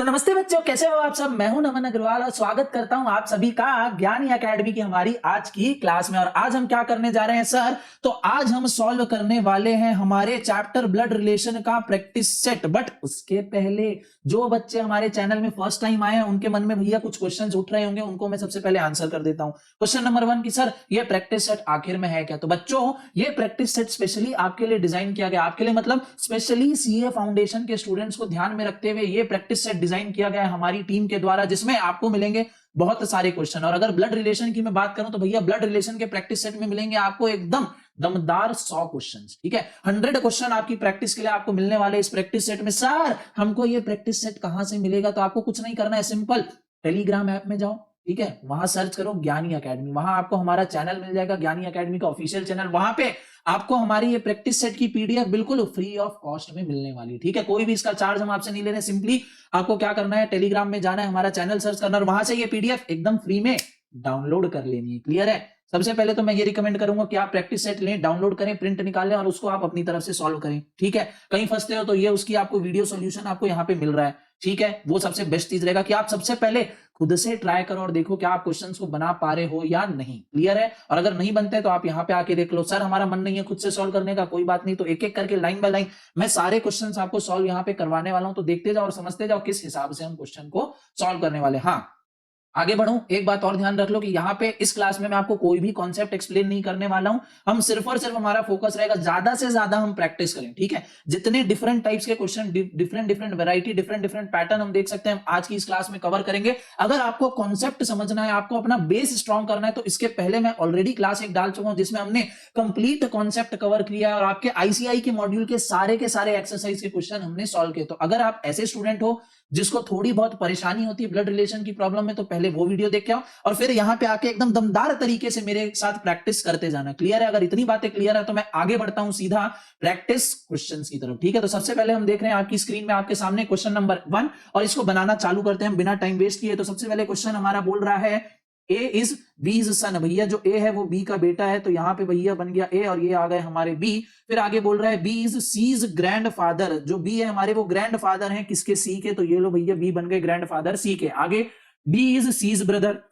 तो नमस्ते बच्चों, कैसे हो आप सब। मैं हूं नमन अग्रवाल और स्वागत करता हूं आप सभी का ज्ञानी एकेडमी की हमारी आज की क्लास में। और आज हम क्या करने जा रहे हैं सर, तो आज हम सॉल्व करने वाले हैं हमारे चैप्टर ब्लड रिलेशन का प्रैक्टिस सेट। बट उसके पहले जो बच्चे हमारे चैनल में फर्स्ट टाइम आए हैं उनके मन में भैया कुछ क्वेश्चंस उठ रहे होंगे, उनको मैं सबसे पहले आंसर कर देता हूं। क्वेश्चन नंबर 1 की सर ये प्रैक्टिस सेट आखिर में है क्या। तो बच्चों ये प्रैक्टिस सेट स्पेशली आपके लिए डिजाइन किया गया, आपके लिए मतलब स्पेशली सीए फाउंडेशन के स्टूडेंट्स को ध्यान में रखते हुए ये प्रैक्टिस सेट डिजाइन किया गया है हमारी टीम के द्वारा, जिसमें आपको मिलेंगे बहुत सारे क्वेश्चन। और अगर ब्लड रिलेशन की मैं बात करूं तो भैया ब्लड रिलेशन के प्रैक्टिस सेट में मिलेंगे आपको एकदम दमदार 100 क्वेश्चन। ठीक है, 100 क्वेश्चन आपकी प्रैक्टिस के लिए आपको मिलने वाले इस प्रैक्टिस सेट में। सर हमको ये प्रैक्टिस सेट कहां से मिलेगा, तो आपको कुछ नहीं करना है, सिंपल टेलीग्राम ऐप में जाओ, ठीक है, वहां सर्च करो ज्ञानी एकेडमी, वहां आपको हमारा चैनल मिल जाएगा, ज्ञानी एकेडमी का ऑफिशियल चैनल। वहां पे आपको हमारी ये प्रैक्टिस सेट की पीडीएफ बिल्कुल फ्री ऑफ कॉस्ट में मिलने वाली, ठीक है, कोई भी इसका चार्ज हम आपसे नहीं ले रहे। सिंपली आपको क्या करना है, टेलीग्राम में जाना है, हमारा चैनल सर्च करना और वहां से ये पीडीएफ एकदम फ्री में डाउनलोड कर लेनी है। क्लियर है। सबसे पहले तो मैं ये रिकमेंड करूंगा कि आप प्रैक्टिस सेट लें, डाउनलोड करें, प्रिंट निकाल लें और उसको आप अपनी तरफ से सॉल्व करें। ठीक है, कहीं फंसते हो तो ये उसकी आपको वीडियो सॉल्यूशन आपको यहाँ पे मिल रहा है। ठीक है, वो सबसे बेस्ट चीज रहेगा कि आप सबसे पहले खुद से ट्राई करो और देखो क्या आप क्वेश्चंस को बना पा रहे हो या नहीं। क्लियर है। और अगर नहीं बनते तो आप यहाँ पे आके देख लो, सर हमारा मन नहीं है खुद से सॉल्व करने का, कोई बात नहीं, तो एक एक करके लाइन बाय लाइन मैं सारे क्वेश्चंस आपको सॉल्व यहाँ पे करवाने वाला हूं, तो देखते जाओ और समझते जाओ किस हिसाब से हम क्वेश्चन को सॉल्व करने वाले। हाँ, आगे बढ़ूं, एक बात और ध्यान रख लो कि यहाँ पे इस क्लास में मैं आपको कोई भी कॉन्सेप्ट एक्सप्लेन नहीं करने वाला हूं। हम सिर्फ और सिर्फ हमारा फोकस रहेगा ज्यादा से ज्यादा हम प्रैक्टिस करें। ठीक है, जितने डिफरेंट टाइप्स के question, different variety, different pattern हम देख सकते हैं, आज की इस क्लास में कवर करेंगे। अगर आपको कॉन्सेप्ट समझना है, आपको अपना बेस स्ट्रॉन्ग करना है, तो इसके पहले मैं ऑलरेडी क्लास 1 डाल चुका हूं जिसमें हमने कंप्लीट कॉन्सेप्ट कवर किया है और आपके आईसीआई के मॉड्यूल के सारे एक्सरसाइज के क्वेश्चन हमने सॉल्व किए। तो अगर आप ऐसे स्टूडेंट हो जिसको थोड़ी बहुत परेशानी होती है ब्लड रिलेशन की प्रॉब्लम में, तो पहले वो वीडियो देख के आओ और फिर यहाँ पे आके एकदम दमदार तरीके से मेरे साथ प्रैक्टिस करते जाना। क्लियर है। अगर इतनी बातें क्लियर है तो मैं आगे बढ़ता हूं सीधा प्रैक्टिस क्वेश्चंस की तरफ। ठीक है, तो सबसे पहले हम देख रहे हैं आपकी स्क्रीन में आपके सामने क्वेश्चन नंबर 1 और इसको बनाना चालू करते हैं बिना टाइम वेस्ट किए। तो सबसे पहले क्वेश्चन हमारा बोल रहा है ए इज बी इज सन। भैया जो ए है वो बी का बेटा है, तो यहाँ पे भैया बन गया ए और ये आ गए हमारे बी। फिर आगे बोल रहा है B is C's grand father. जो बी है हमारे वो ग्रैंड फादर है किसके, सी के, तो ये लो भैया बी बन गए ग्रैंड फादर सी के। आगे डी इज सीज ब्रदर।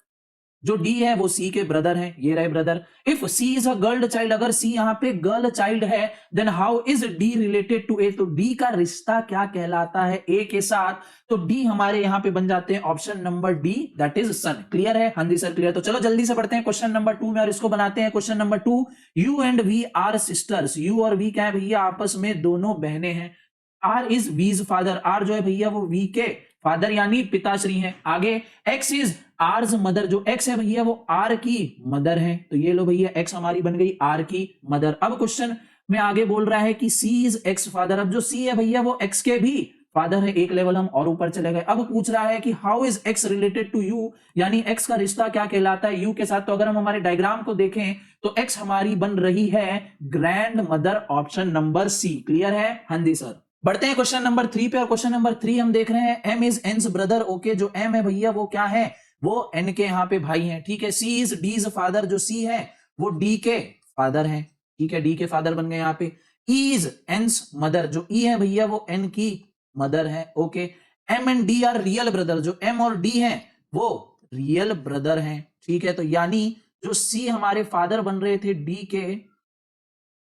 जो डी है वो सी के ब्रदर है, ये रहे brother. If C is a girl child, अगर सी यहाँ पे गर्ल चाइल्ड है, then how is D related to A. तो डी का रिश्ता क्या कहलाता है ए के साथ, तो डी हमारे यहाँ पे बन जाते हैं option number D, that is son. Clear है। हाँ जी सर क्लियर। तो चलो जल्दी से पढ़ते हैं क्वेश्चन नंबर 2 में और इसको बनाते हैं। Question number 2, U and V are sisters. U और वी क्या है भैया, आपस में दोनों बहनें हैं। R is V's father. R जो है भैया वो वी के फादर यानी पिताश्री हैं। आगे एक्स इज आर्स मदर। जो एक्स है भैया वो आर की मदर है, तो ये लो भैया एक्स हमारी बन गई आर की मदर। अब क्वेश्चन में आगे बोल रहा है कि सी इज एक्स फादर। अब जो सी है भैया वो एक्स के भी फादर है, एक लेवल हम और ऊपर चले गए। अब पूछ रहा है कि how is X related to you, यानी एक्स का रिश्ता क्या कहलाता है यू के साथ। तो अगर हम हमारे डायग्राम को देखें तो एक्स हमारी बन रही है grand mother, option number C. Clear है। हाँ जी सर। बढ़ते हैं क्वेश्चन नंबर 3 पे और क्वेश्चन नंबर 3 हम देख रहे हैं एम इज एन्स ब्रदर। ओके, जो एम है भैया वो क्या है, वो एन के यहाँ पे भाई हैं। ठीक है, सी इज डी इज फादर। जो सी है वो डी के फादर हैं। ठीक है, डी के फादर बन गए यहाँ पे। E is N's mother. जो ई है भैया वो एन की मदर है। Okay, M and D are real brother. जो एम और डी है वो रियल ब्रदर हैं। ठीक है, तो यानी जो सी हमारे फादर बन रहे थे डी के,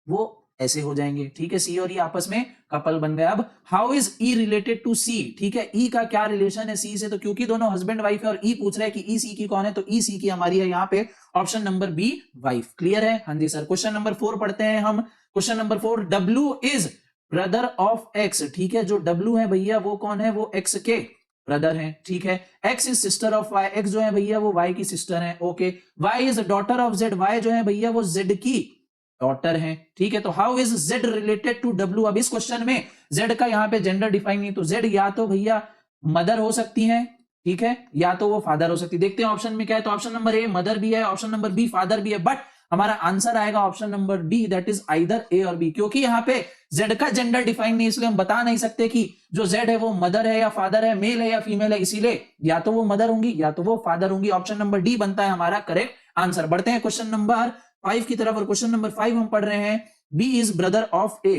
वो ऐसे हो जाएंगे। ठीक है, सी और ई आपस में कपल बन गए। अब how is E related to C. ठीक है, ई का क्या रिलेशन है सी से, तो क्योंकि दोनों हस्बैंड वाइफ है और ई पूछ रहा है कि ई सी की कौन है, तो ई सी की हमारी है यहाँ पे option number B wife. Clear है। हाँ जी सर। क्वेश्चन नंबर 4 पढ़ते हैं हम। Question number 4, W is brother of x. ठीक है, जो डब्ल्यू है भैया वो कौन है, वो एक्स के ब्रदर है। ठीक है, X is sister of Y. X जो है भैया वो वाई की सिस्टर है। Okay, Y is daughter of Z. Y जो है भैया वो जेड की डॉटर है। ठीक है, तो how is Z related to W. अब इस क्वेश्चन में जेड का यहाँ पे जेंडर डिफाइन नहीं, तो जेड या तो भैया मदर हो सकती है, ठीक है, या तो वो फादर हो सकती है। देखते हैं ऑप्शन में क्या है, तो ऑप्शन नंबर ए मदर भी है, ऑप्शन नंबर बी फादर भी है, बट हमारा आंसर आएगा option number D, that is either A और बी। क्योंकि यहाँ पे जेड का जेंडर डिफाइन नहीं, इसलिए हम बता नहीं सकते कि जो जेड है वो मदर है या फादर है, मेल है या फीमेल है, इसीलिए या तो वो मदर होंगी या तो वो फादर होंगी। ऑप्शन नंबर डी बनता है हमारा करेक्ट आंसर। बढ़ते हैं क्वेश्चन नंबर 5 की तरफ और क्वेश्चन नंबर 5 हम पढ़ रहे हैं B is brother of A.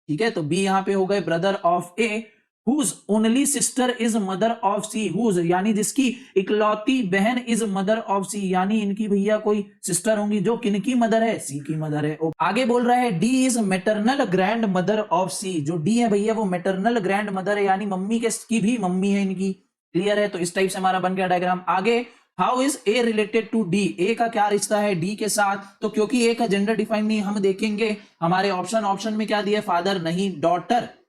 ठीक है, तो बी यहां पे हो गए brother of A. whose only sister is mother of C, whose यानी जिसकी इकलौती बहन is mother of C, यानी इनकी भैया कोई सिस्टर होंगी जो किनकी मदर है, C की मदर है। आगे बोल रहा है D is maternal grandmother of C, जो D है भैया वो मैटरनल ग्रैंड मदर है, यानी मम्मी की भी मम्मी है इनकी। क्लियर है, तो इस टाइप से हमारा बन गया डायग्राम। आगे how is A related to D, A का क्या रिश्ता है डी के साथ, तो क्योंकि ए का जेंडर डिफाइन नहीं, हम देखेंगे हमारे ऑप्शन में क्या दिया, फादर नहीं,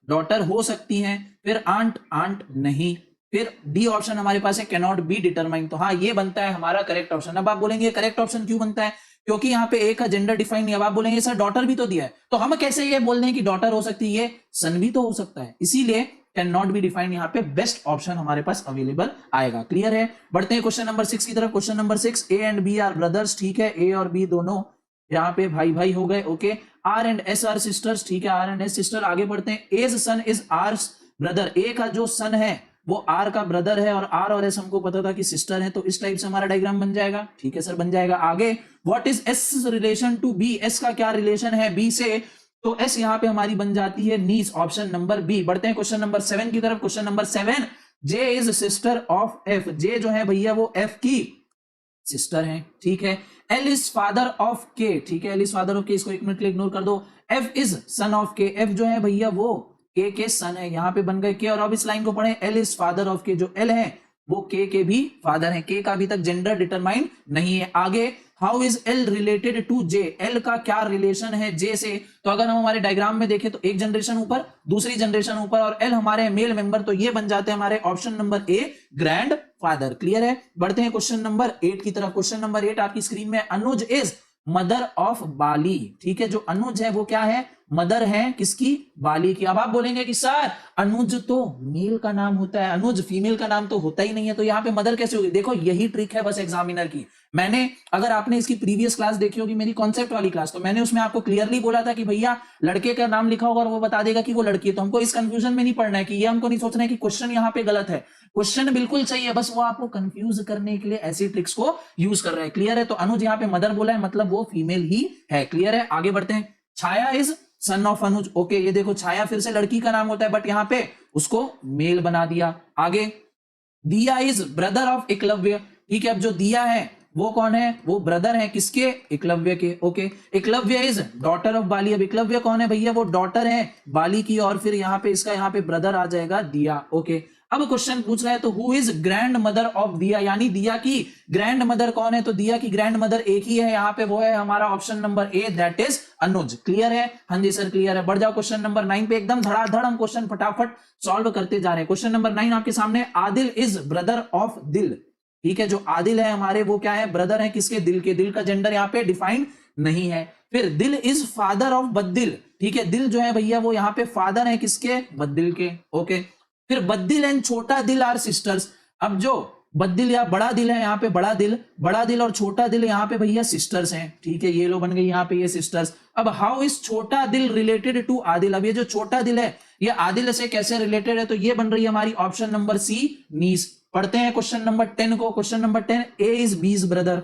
डॉटर हो सकती हैं, फिर आंट नहीं, फिर डी ऑप्शन हमारे पास है कैन नॉट बी डिटरमाइन। तो हाँ, ये बनता है हमारा करेक्ट ऑप्शन। अब आप बोलेंगे करेक्ट ऑप्शन क्यों बनता है, क्योंकि यहाँ पे ए का जेंडर डिफाइन नहीं। अब आप बोलेंगे सर डॉटर भी तो दिया है, तो हम कैसे ये बोल दें कि डॉटर हो सकती है, सन भी तो हो सकता है, इसीलिए कैन नॉट बी डिफाइंड यहाँ पे बेस्ट ऑप्शन हमारे पास अवेलेबल आएगा। क्लियर है, बढ़ते हैं क्वेश्चन नंबर 6 की तरफ। Question number 6, A and B are brothers, ठीक है, ए और बी दोनों यहाँ पे भाई हो गए। Okay, R and S are sisters, ठीक है, आर एंड एस सिस्टर। आगे बढ़ते हैं, A's son is R's brother, A का जो सन है वो आर का ब्रदर है, और आर और एस हमको पता था कि सिस्टर है, तो इस टाइप से हमारा डायग्राम बन जाएगा। ठीक है सर, बन जाएगा। आगे what is S relation to B, S का क्या रिलेशन है बी से, तो एस यहां पे हमारी बन जाती है नीस, ऑप्शन नंबर बी। बढ़ते हैं क्वेश्चन नंबर 7 की तरफ। Question number 7, J is sister of F, J जो है भैया वो एफ की सिस्टर है। ठीक है, एल इज फादर ऑफ के, ठीक है, एल इज फादर ऑफ के, इसको एक मिनट के लिए इग्नोर कर दो। एफ इज सन ऑफ के, एफ जो है भैया वो के सन है, यहां पे बन गए के। और अब इस लाइन को पढ़े, एल इज फादर ऑफ के, जो एल है वो के भी फादर है, के का अभी तक जेंडर डिटरमाइन नहीं है। आगे how is L related to J, L का क्या रिलेशन है जे से, तो अगर हम हमारे डायग्राम में देखें तो एक जनरेशन ऊपर, दूसरी जनरेशन ऊपर, और एल हमारे मेल मेंबर, तो ये बन जाते हैं हमारे ऑप्शन नंबर ए ग्रैंड फादर। क्लियर है, बढ़ते हैं क्वेश्चन नंबर 8 की तरफ। क्वेश्चन नंबर 8 आपकी स्क्रीन में, अनुज इज मदर ऑफ बाली, ठीक है, जो अनुज है वो क्या है, मदर है किसकी, बाली की। अब आप बोलेंगे कि सर अनुज तो मेल का नाम होता है, अनुज फीमेल का नाम तो होता ही नहीं है, तो यहाँ पे मदर कैसे होगी। देखो यही ट्रिक है बस एग्जामिनर की। मैंने, अगर आपने इसकी प्रीवियस क्लास देखी होगी, मेरी कॉन्सेप्ट वाली क्लास, तो मैंने उसमें आपको क्लियरली बोला था कि भैया लड़के का नाम लिखा होगा और वो बता देगा कि वो लड़की है, तो हमको इस कंफ्यूजन में नहीं पड़ना है, कि ये हमको नहीं सोचना है कि क्वेश्चन यहाँ पे गलत है, क्वेश्चन बिल्कुल सही है, बस वो आपको कंफ्यूज करने के लिए ऐसी ट्रिक्स को यूज कर रहे हैं। क्लियर है, तो अनुज यहाँ पे मदर बोला है, मतलब वो फीमेल ही है। क्लियर है, आगे बढ़ते हैं। Chhaya is son of Anuj, okay, ये देखो छाया फिर से लड़की का नाम होता है, बट यहाँ पे उसको मेल बना दिया। आगे दिया इज ब्रदर ऑफ एकलव्य, ठीक है, अब जो दिया है वो कौन है, वो ब्रदर है किसके, एकलव्य के। Okay, Eklavya is daughter of Bali, अब एकलव्य कौन है भैया, वो डॉटर है बाली की, और फिर यहाँ पे इसका यहाँ पे ब्रदर आ जाएगा दिया। ओके, अब क्वेश्चन पूछ रहा है, तो who is grand mother of दिया, यानी दिया की ग्रैंड मदर कौन है, तो दिया की ग्रैंड मदर एक ही है यहाँ पे, वो है हमारा option number A, that is Anuj. Clear है, हाँ जी सर क्लियर है। बढ़ जाओ क्वेश्चन नंबर 9 पे, एकदम धड़ाधड़ हम क्वेश्चन फटाफट सॉल्व करते जा रहे हैं। क्वेश्चन नंबर 9 आपके सामने, आदिल इज ब्रदर ऑफ दिल, ठीक है, जो आदिल है हमारे वो क्या है, ब्रदर है किसके, दिल के। दिल का जेंडर यहाँ पे डिफाइंड नहीं है। फिर दिल इज फादर ऑफ बद्दिल, ठीक है, दिल जो है भैया वो यहाँ पे फादर है किसके, बद्दिल के। ओके, फिर बद्दिल एंड छोटा दिल आर सिस्टर्स, अब जो बद्दिल या बड़ा दिल है यहाँ पे, बड़ा दिल और छोटा दिल यहाँ पे भैया सिस्टर्स हैं। ठीक है, ये लो बन गई यहाँ पे ये सिस्टर्स। अब हाउ इज छोटा दिल रिलेटेड टू आदिल, अब ये जो छोटा दिल है ये आदिल से कैसे रिलेटेड है, तो ये बन रही है हमारी ऑप्शन नंबर सी, नीस। पढ़ते हैं क्वेश्चन नंबर 10 को। क्वेश्चन नंबर 10, ए इज बीज ब्रदर,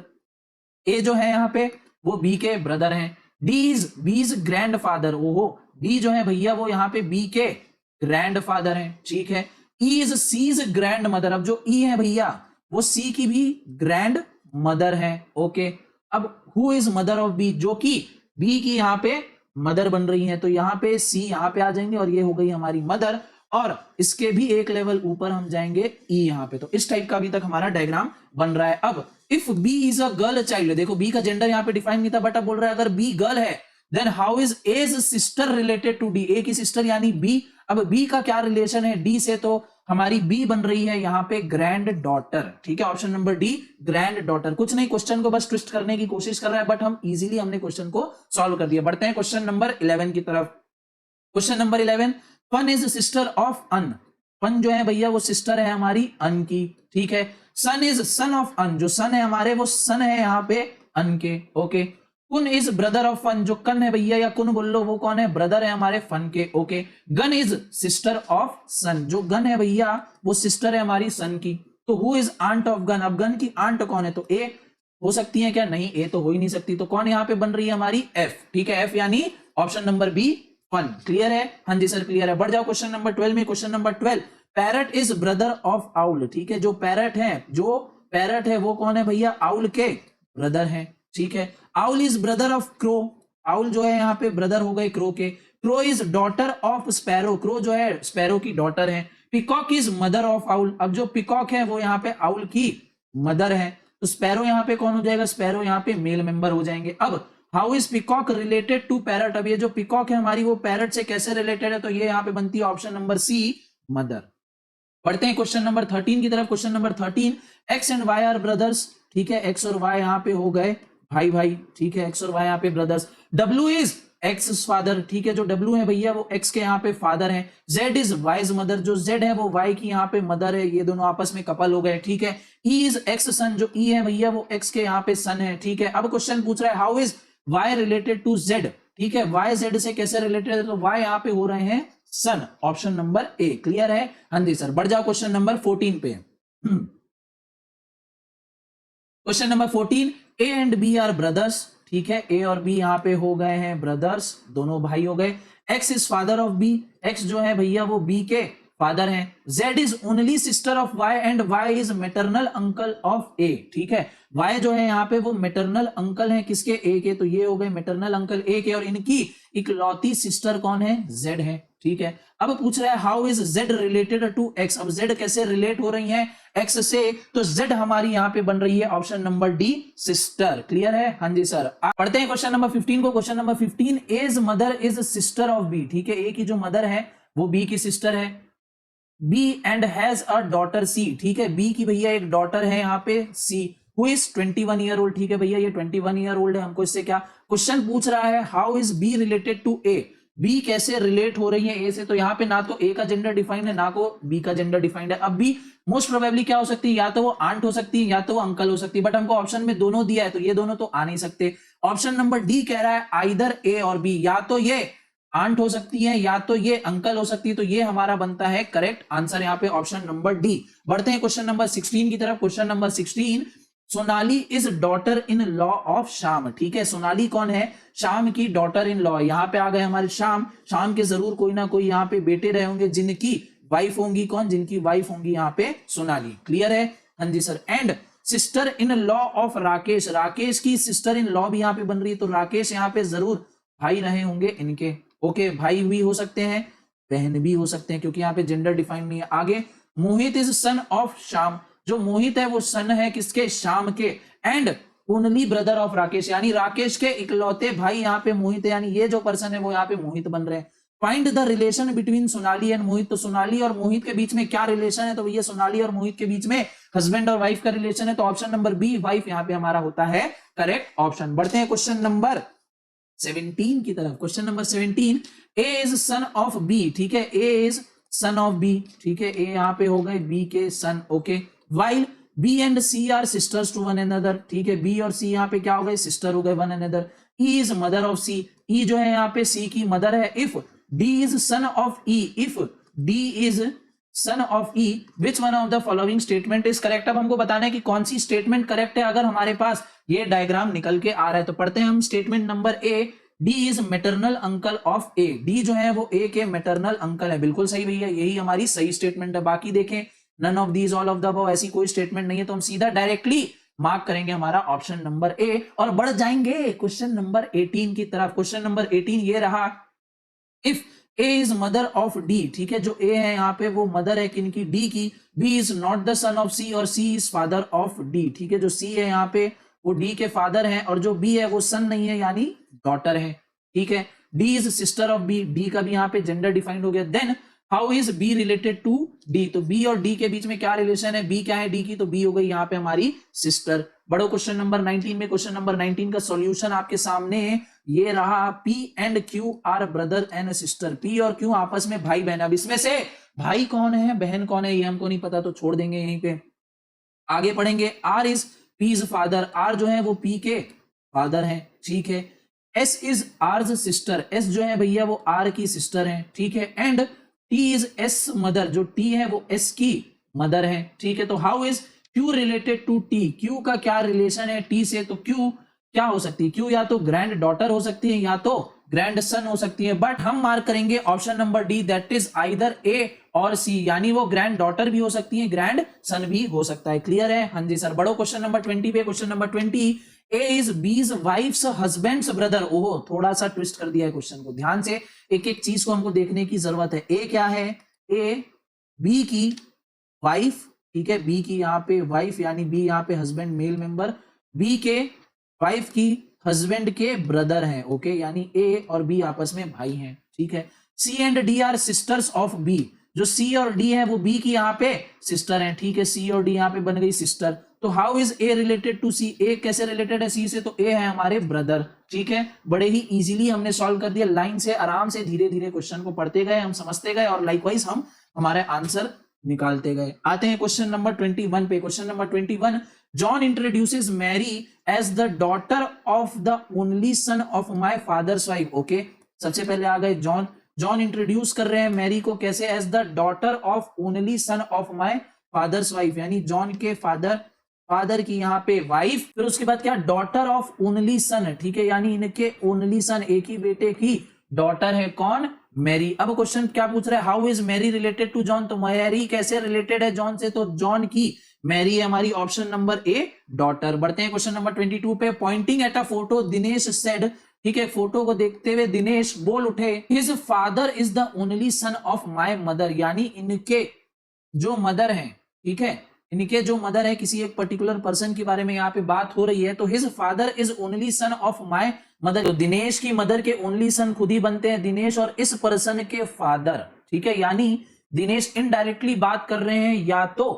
ए जो है यहाँ पे वो बी के ब्रदर हैं। डी इज बीज ग्रैंड फादर, ओहो, डी जो है भैया वो यहाँ पे बी के ग्रैंड फादर हैं। ठीक है, E is C's grand mother, अब जो ई है भैया वो सी की भी ग्रैंड मदर है। ओके, अब who is mother of B, जो कि बी की यहाँ पे मदर बन रही है, तो यहाँ पे सी यहाँ पे आ जाएंगे और ये हो गई हमारी मदर, और इसके भी एक लेवल ऊपर हम जाएंगे ई यहाँ पे। तो इस टाइप का अभी तक हमारा डायग्राम बन रहा है। अब if B is a girl child, देखो बी का जेंडर यहाँ पे डिफाइन नहीं था, बट अब बोल रहा है अगर बी गर्ल है then how is A's sister related to D, A की सिस्टर यानी बी। अब बी का क्या रिलेशन है डी से, तो हमारी बी बन रही है यहाँ पे ग्रैंड डॉटर। ठीक है, option number D grand daughter. कुछ नहीं, क्वेश्चन को बस ट्विस्ट करने की कोशिश कर रहा है, बट हम इजीली हमने क्वेश्चन को सॉल्व कर दिया। बढ़ते हैं क्वेश्चन नंबर 11 की तरफ। क्वेश्चन नंबर 11, फन इज सिस्टर ऑफ अन, फन जो है भैया वो सिस्टर है हमारी अन की। ठीक है, सन इज सन ऑफ अन, जो सन है हमारे वो सन है यहाँ पे अन के। ओके, कुन इज ब्रदर ऑफ फन, जो कन है भैया या कुन बोल लो वो कौन है, ब्रदर है हमारे फन के। Okay, gun is sister of son, जो गन है भैया वो सिस्टर है हमारी सन की। तो who is aunt of gun, अब गन की आंट कौन है, तो ए हो सकती है क्या, नहीं ए तो हो ही नहीं सकती, तो कौन यहाँ पे बन रही है हमारी एफ। ठीक है, एफ यानी ऑप्शन नंबर बी 1। क्लियर है? हाँ जी सर क्लियर है। बढ़ जाओ क्वेश्चन नंबर 12 में। Question number 12, parrot is brother of owl. ठीक है, जो पैरट है वो कौन है भैया? आउल के ब्रदर है। ठीक है, owl is brother of crow. Owl जो है यहाँ पे ब्रदर हो गए क्रो के। Crow is daughter of sparrow. Crow जो है स्पैरो की डॉटर है। Peacock is mother of owl. अब जो पिकॉक है वो यहाँ पे आउल की मदर है, तो स्पैरो यहाँ पे कौन हो जाएगा? स्पैरो यहाँ पे मेल मेंबर हो जाएंगे। अब how is peacock related to parrot? अब ये जो पिकॉक है हमारी वो पैरट से कैसे रिलेटेड है? तो ये यहाँ पे बनती है ऑप्शन नंबर सी, मदर। पढ़ते हैं क्वेश्चन नंबर 13 की तरफ। Question number 13, X and Y are brothers. ठीक है, एक्स और वाई यहाँ पे हो गए भाई भाई। ठीक है, एक्स और वाई यहाँ पे brothers. W is x father. ठीक है, जो डब्ल्यू है भैया वो एक्स के यहाँ पे फादर है। Z is wise mother. जो जेड है वो वाई की यहाँ पे मदर है। ये दोनों आपस में कपल हो गए। ठीक है, ई इज एक्स सन। जो ई है भैया वो एक्स के यहाँ पे सन है। ठीक है, अब क्वेश्चन पूछ रहा है how is Y related to Z. ठीक है, वाई जेड से कैसे रिलेटेड है? तो वाई यहाँ पे हो रहे हैं son. Option number A. Clear है? हाँ जी सर। बढ़ जाओ क्वेश्चन नंबर 14 पे। Question number 14, A and B are brothers. ठीक है, ए और बी यहाँ पे हो गए हैं ब्रदर्स, दोनों भाई हो गए। X is father of B. X जो है भैया वो बी के फादर हैं। Z is only sister of Y and Y is maternal uncle of A. ठीक है, वाई जो है यहाँ पे वो मेटरनल अंकल है किसके? ए के। तो ये हो गए मेटरनल अंकल ए के, और इनकी इकलौती सिस्टर कौन है? जेड है। ठीक है, अब पूछ रहा है how is Z related to X. अब जेड कैसे रिलेट हो रही है एक्स से? तो जेड हमारी यहाँ पे बन रही है option number D, sister. Clear है? हाँ जी सर। पढ़ते हैं क्वेश्चन नंबर 15 को। Question number 15, A's mother is sister of B. ठीक है, ए की जो मदर है वो बी की सिस्टर है। B and has a daughter C. ठीक है, बी की भैया एक डॉटर है यहाँ पे सी, हु इज 21 ईयर ओल्ड। ठीक है भैया, ये 21 ईयर ओल्ड है। हमको इससे क्या क्वेश्चन पूछ रहा है? How is B related to A. B कैसे रिलेट हो रही है ए से? तो यहाँ पे ना तो ए का जेंडर डिफाइंड है, ना को बी का जेंडर डिफाइंड है। अब बी मोस्ट प्रोबेबली क्या हो सकती है? या तो वो आंट हो सकती है या तो वो अंकल हो सकती है, बट हमको ऑप्शन में दोनों दिया है तो ये दोनों तो आ नहीं सकते। ऑप्शन नंबर डी कह रहा है आइदर ए और बी, या तो ये आंट हो सकती है या तो ये अंकल हो सकती है। तो ये हमारा बनता है करेक्ट आंसर यहाँ पे ऑप्शन नंबर डी। बढ़ते हैं क्वेश्चन नंबर 16 की तरफ। Question number 16, Sonali is daughter in law of Shyam. ठीक है, सोनाली कौन है? श्याम की डॉटर इन लॉ। यहाँ पे आ गए हमारे श्याम। श्याम के जरूर कोई ना कोई यहाँ पे बेटे रहे होंगे जिनकी वाइफ होंगी कौन? जिनकी वाइफ होंगी यहाँ पे सोनाली। क्लियर है? हाँ जी sir. And sister in law of Rakesh. Rakesh की सिस्टर इन लॉ भी यहाँ पे बन रही है, तो राकेश यहाँ पे जरूर भाई रहे होंगे इनके। ओके, भाई भी हो सकते हैं, बहन भी हो सकते हैं, क्योंकि यहाँ पे जेंडर डिफाइंड नहीं है। आगे, मोहित इज सन ऑफ श्याम। जो मोहित है वो सन है किसके? श्याम के। And only brother of Rakesh, यानी राकेश के इकलौते भाई यहाँ पे मोहित है, यानी ये जो पर्सन है वो यहाँ पे मोहित बन रहे हैं। Find the relation between Sonali and Mohit. तो सोनाली और मोहित के बीच में क्या रिलेशन है? तो भैया सोनाली और मोहित के बीच में हस्बैंड और वाइफ का रिलेशन है। तो ऑप्शन नंबर बी, वाइफ, यहाँ पे हमारा होता है करेक्ट ऑप्शन। बढ़ते हैं क्वेश्चन नंबर 17 की तरफ। Question number 17, A is son of B. ठीक है, A is son of B. ठीक है, ए यहाँ पे हो गए बी के son. Okay, while B and C are sisters to one another. ठीक है, बी और सी यहाँ पे क्या हो गए? सिस्टर हो गए one another. E is mother of C. E जो है यहाँ पे सी की मदर है। If D is son of E, if D is son of E, which one of the following statement is correct. अब हमको बताना है कि कौन सी स्टेटमेंट करेक्ट है अगर हमारे पास ये डायग्राम निकल के आ रहा है। तो पढ़ते हैं हम statement number A, D is maternal uncle of A. D जो है वो ए के मेटरनल अंकल है। बिल्कुल सही भैया, यही हमारी सही स्टेटमेंट है। बाकी देखें, none of these, all of the above, ऐसी कोई स्टेटमेंट नहीं है, तो हम सीधा डायरेक्टली मार्क करेंगे हमारा ऑप्शन नंबर ए और बढ़ जाएंगे क्वेश्चन नंबर 18 की तरफ। क्वेश्चन नंबर 18 ये रहा, if A is mother of D. ठीक है, जो ए है यहाँ पे वो मदर है किनकी? डी की। B is not the son of C, और C is father of D. ठीक है, जो सी है यहाँ पे वो डी के फादर है, और जो बी है वो सन नहीं है, यानी डॉटर है। ठीक है, D is sister of B. D का भी यहाँ पे जेंडर डिफाइंड हो गया। Then how is B related to D. तो बी और डी के बीच में क्या रिलेशन है? बी क्या है? डी की। तो बी हो गई यहाँ पे हमारी सिस्टर। बढ़ो क्वेश्चन नंबर 19 में। क्वेश्चन नंबर 19 का सॉल्यूशन आपके सामने है, ये रहा। P and Q R brother and sister. P और क्यू आपस में भाई बहन। अब इसमें से भाई कौन है बहन कौन है ये हमको नहीं पता, तो छोड़ देंगे यहीं पे। आगे पढ़ेंगे, R is P is father. R जो है वो पी के फादर है। ठीक है, S is R's sister. S जो है भैया वो आर की सिस्टर है। ठीक है, and T is S mother. जो टी है वो एस की मदर है। ठीक है, तो how is Q related to T. Q का क्या रिलेशन है टी से? तो क्यू क्या हो सकती है? क्यू या तो ग्रैंड डॉटर हो सकती है या तो ग्रैंडसन हो सकती है, बट हम मार्क करेंगे option number D, that is either A और सी, यानी वो ग्रैंड डॉटर भी हो सकती है, ग्रैंड सन भी हो सकता है। क्लियर है? हाँ जी सर। बढ़ो क्वेश्चन नंबर 20 पे। क्वेश्चन नंबर 20, ए इज बीज वाइफ्स हस्बैंड्स ब्रदर। ओह, थोड़ा सा ट्विस्ट कर दिया है क्वेश्चन को, ध्यान से एक एक चीज को हमको देखने की जरूरत है। ए क्या है? ए बी की वाइफ, ठीक है, बी की यहाँ पे वाइफ, यानी बी यहाँ पे हस्बैंड मेल मेंबर, बी के वाइफ की हस्बैंड के ब्रदर हैं, ओके, यानी ए और बी आपस में भाई हैं, ठीक है। C and D are sisters of B, जो सी और डी है वो बी की यहाँ पे सिस्टर हैं, ठीक है, सी और डी यहाँ पे बन गई सिस्टर। तो how is A related to C? A कैसे रिलेटेड है सी से? तो ए है हमारे ब्रदर, ठीक है। बड़े ही इजीली हमने सॉल्व कर दिया, लाइन से आराम से धीरे धीरे क्वेश्चन को पढ़ते गए, हम समझते गए और लाइकवाइज हम हमारे आंसर निकालते गए। आते हैं क्वेश्चन नंबर 21 पे। Question number 21, John introduces Mary as the daughter of the only son of my father's wife. Okay, सबसे पहले आ गए जॉन। जॉन इंट्रोड्यूस कर रहे हैं मैरी को कैसे? As the daughter of only son of my father's wife, यानी John के फादर की यहाँ पे वाइफ। फिर उसके बाद क्या? डॉटर ऑफ ओनली सन, ठीक है, यानी इनके ओनली सन, एक ही बेटे की डॉटर है, कौन? मैरी। अब क्वेश्चन क्या पूछ रहा है? How is Mary related to John? तो मैरी कैसे रिलेटेड है जॉन से? तो जॉन की मैरी है हमारी ऑप्शन नंबर ए, डॉटर। बढ़ते हैं क्वेश्चन नंबर 22 पे। Poynting at a photo Dinesh said, ठीक है, फोटो को देखते हुए दिनेश बोल उठे, his father is the only son of my mother, यानी इनके जो मदर हैं, ठीक है, इनके जो मदर है, किसी एक पर्टिकुलर पर्सन के बारे में यहाँ पे बात हो रही है। तो his father is only son of my mother, तो दिनेश की मदर के ओनली सन खुद ही बनते हैं दिनेश और इस पर्सन के फादर, ठीक है, यानी दिनेश इनडायरेक्टली बात कर रहे हैं या तो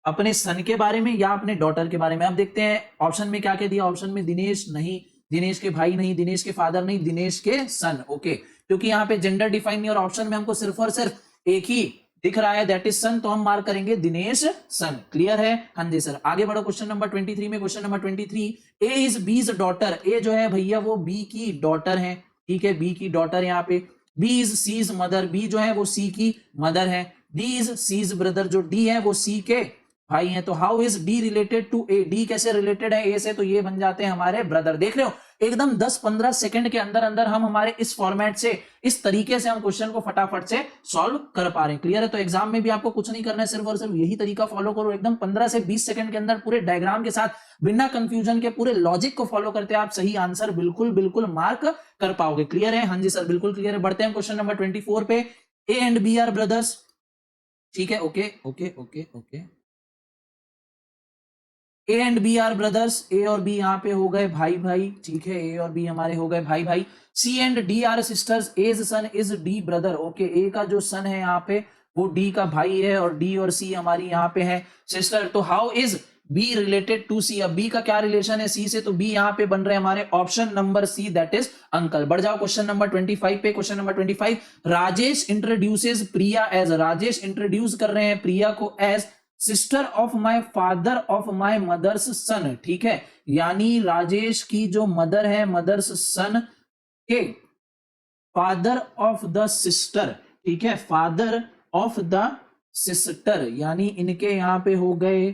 अपने सन के बारे में या अपने डॉटर के बारे में। अब देखते हैं ऑप्शन में क्या कह दिया। ऑप्शन में दिनेश नहीं, दिनेश के भाई नहीं, दिनेश के फादर नहीं, दिनेश के सन, ओके, क्योंकि यहाँ पे जेंडर डिफाइन नहीं और ऑप्शन में हमको सिर्फ और सिर्फ एक ही दिख रहा है, दैट इज सन, तो हम मार्क करेंगे दिनेश सन। क्लियर है? हाँ जी सर। आगे बढ़ो क्वेश्चन नंबर 23 में। Question number 23, A is B's daughter. A जो है भैया वो बी की डॉटर है, ठीक है, बी की डॉटर यहाँ पे। B is C's mother, B जो है वो सी की मदर है। डी इज सीज ब्रदर, जो डी है वो सी के भाई हैं। तो how is D related to A? D कैसे रिलेटेड है ए से? तो ये बन जाते हैं हमारे ब्रदर। देख रहे हो, एकदम 10-15 सेकंड के अंदर अंदर हम हमारे इस फॉर्मेट से, इस तरीके से हम क्वेश्चन को फटाफट से सॉल्व कर पा रहे हैं। क्लियर है? तो एग्जाम में भी आपको कुछ नहीं करना है, सिर्फ और सिर्फ यही तरीका फॉलो करो, एकदम 15 से 20 सेकंड के अंदर पूरे डायग्राम के साथ, बिना कंफ्यूजन के, पूरे लॉजिक को फॉलो करते आप सही आंसर बिल्कुल बिल्कुल मार्क कर पाओगे। क्लियर है? हाँ जी सर, बिल्कुल क्लियर है। बढ़ते हैं क्वेश्चन नंबर 24 पे। A and B are brothers, ठीक है, okay okay okay okay, A and B are brothers, A और बी यहाँ पे हो गए भाई भाई, ठीक है, ए और बी हमारे हो गए भाई भाई। C and D are sisters, A's son is D brother, okay, A का जो सन है यहाँ पे वो डी का भाई है और डी और सी हमारी यहाँ पे है सिस्टर। तो how is B related to C? अब बी का क्या रिलेशन है सी से? तो बी यहाँ पे बन रहे हमारे option number C, that is uncle. बढ़ जाओ क्वेश्चन नंबर 25 पे। Question number 25, Rajesh introduces Priya as, Rajesh introduce कर रहे हैं प्रिया को as sister of my father of my mother's son, ठीक है, यानी राजेश की जो मदर है, मदर्स सन के फादर ऑफ द सिस्टर, ठीक है, फादर ऑफ द सिस्टर, यानी इनके यहाँ पे हो गए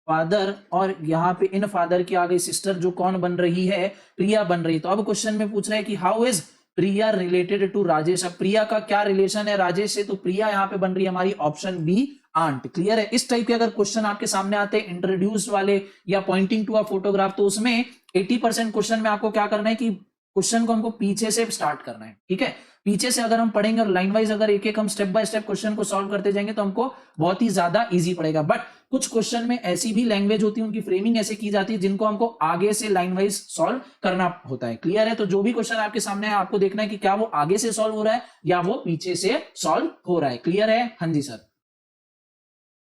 फादर और यहाँ पे इन फादर की आ गई सिस्टर, जो कौन बन रही है? प्रिया बन रही है। तो अब क्वेश्चन में पूछ रहे हैं कि how is Priya related to Rajesh? अब प्रिया का क्या रिलेशन है राजेश से? तो प्रिया यहाँ पे बन रही है हमारी ऑप्शन बी, आंट। क्लियर है? इस टाइप के अगर क्वेश्चन आपके सामने आते हैं इंट्रोड्यूस वाले या पॉइंटिंग टू अ फोटोग्राफ, तो उसमें 80% क्वेश्चन में आपको क्या करना है कि क्वेश्चन को हमको पीछे से स्टार्ट करना है, ठीक है, पीछे से अगर हम पढ़ेंगे और लाइन वाइज अगर एक एक हम स्टेप बाय स्टेप क्वेश्चन को सॉल्व करते जाएंगे तो हमको बहुत ही ज्यादा इजी पड़ेगा। बट कुछ क्वेश्चन में ऐसी भी लैंग्वेज होती है, उनकी फ्रेमिंग ऐसे की जाती है जिनको हमको आगे से लाइन वाइज सॉल्व करना होता है। क्लियर है? तो जो भी क्वेश्चन आपके सामने है आपको देखना है कि क्या वो आगे से सॉल्व हो रहा है या वो पीछे से सॉल्व हो रहा है। क्लियर है? हाँ जी सर।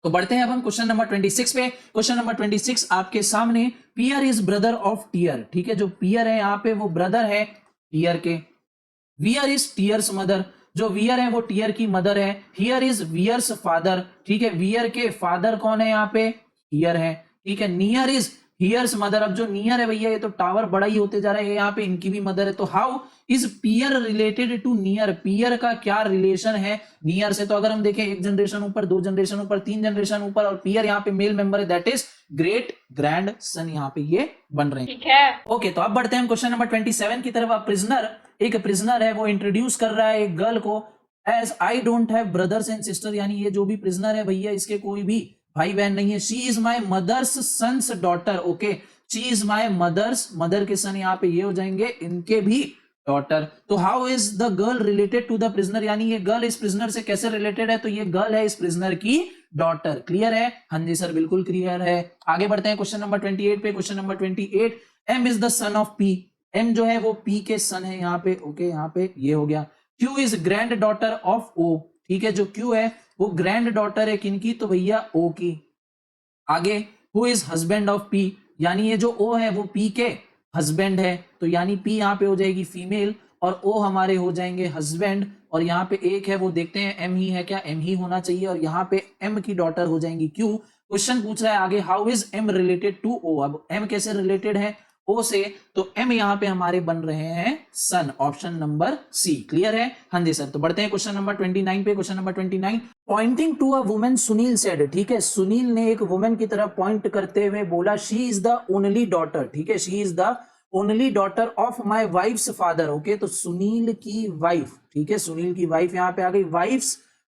तो बढ़ते हैं अब हम क्वेश्चन नंबर 26 पे। क्वेश्चन नंबर 26 आपके सामने, पियर इज ब्रदर ऑफ टियर, ठीक है, जो पियर है यहाँ पे वो ब्रदर है टियर के। वियर इज टियर्स मदर, जो वियर है वो टियर की मदर है। हियर इज वियर्स फादर, ठीक है, वियर के फादर कौन है यहाँ पे? टियर है, ठीक है। नियर इज हियर्स मदर, अब जो नियर है भैया ये तो टावर बड़ा ही होते जा रहा है, यहाँ पे इनकी भी मदर है, तो how is pier related to near, pier का क्या रिलेशन है नियर से? तो अगर हम देखें एक जनरेशन ऊपर, दो जनरेशन ऊपर, तीन जनरेशन ऊपर, और पियर यहाँ पे मेल मेंबर है, that is great grand son, यहाँ पे ये बन रहे हैं। ठीक है। ओके, तो अब बढ़ते हैं क्वेश्चन नंबर 27 की तरफ। प्रिजनर, एक प्रिजनर है वो इंट्रोड्यूस कर रहा है एक गर्ल को as I don't have brothers and sister, यानी ये जो भी प्रिजनर है भैया इसके कोई भी भाई बहन नहीं है। She is my mother's son's daughter, okay, she is my mother's, mother के सन यहाँ पे ये हो जाएंगे इनके भी डॉटर। तो how is the girl related to the prisoner, यानी ये गर्ल इस प्रिजनर से कैसे रिलेटेड है? तो ये गर्ल है इस प्रिजनर की डॉटर। क्लियर है? हाँ जी सर, बिल्कुल क्लियर है। आगे बढ़ते हैं क्वेश्चन नंबर 28 पे। Question number 28, M is the son of P, M जो है वो पी के सन है यहाँ पे, ओके, यहाँ पे ये हो गया। Q is granddaughter of O, ठीक है, जो क्यू है वो ग्रैंड डॉटर है किनकी? तो भैया ओ की। आगे who is husband of P, यानी ये जो ओ है वो पी के हस्बैंड है, तो यानी पी यहाँ पे हो जाएगी फीमेल और ओ हमारे हो जाएंगे हस्बैंड, और यहाँ पे एक है वो देखते हैं एम ही है क्या? एम ही होना चाहिए, और यहाँ पे एम की डॉटर हो जाएंगी क्यू। क्वेश्चन पूछ रहा है आगे, how is M related to O, अब एम कैसे रिलेटेड है ओ से? तो एम यहाँ पे हमारे बन रहे हैं son, option number C. Clear है? हाँ जी सर। तो बढ़ते हैं क्वेश्चन नंबर 29 पे। Question number 29, pointing to a women Sunil said, ठीक है, सुनील ने एक वुमेन की तरफ पॉइंट करते हुए बोला she is the only daughter, ठीक है, she is the only daughter of my wives father, okay, तो सुनील की वाइफ, ठीक है, सुनील की वाइफ यहाँ पे आ गई, वाइफ्स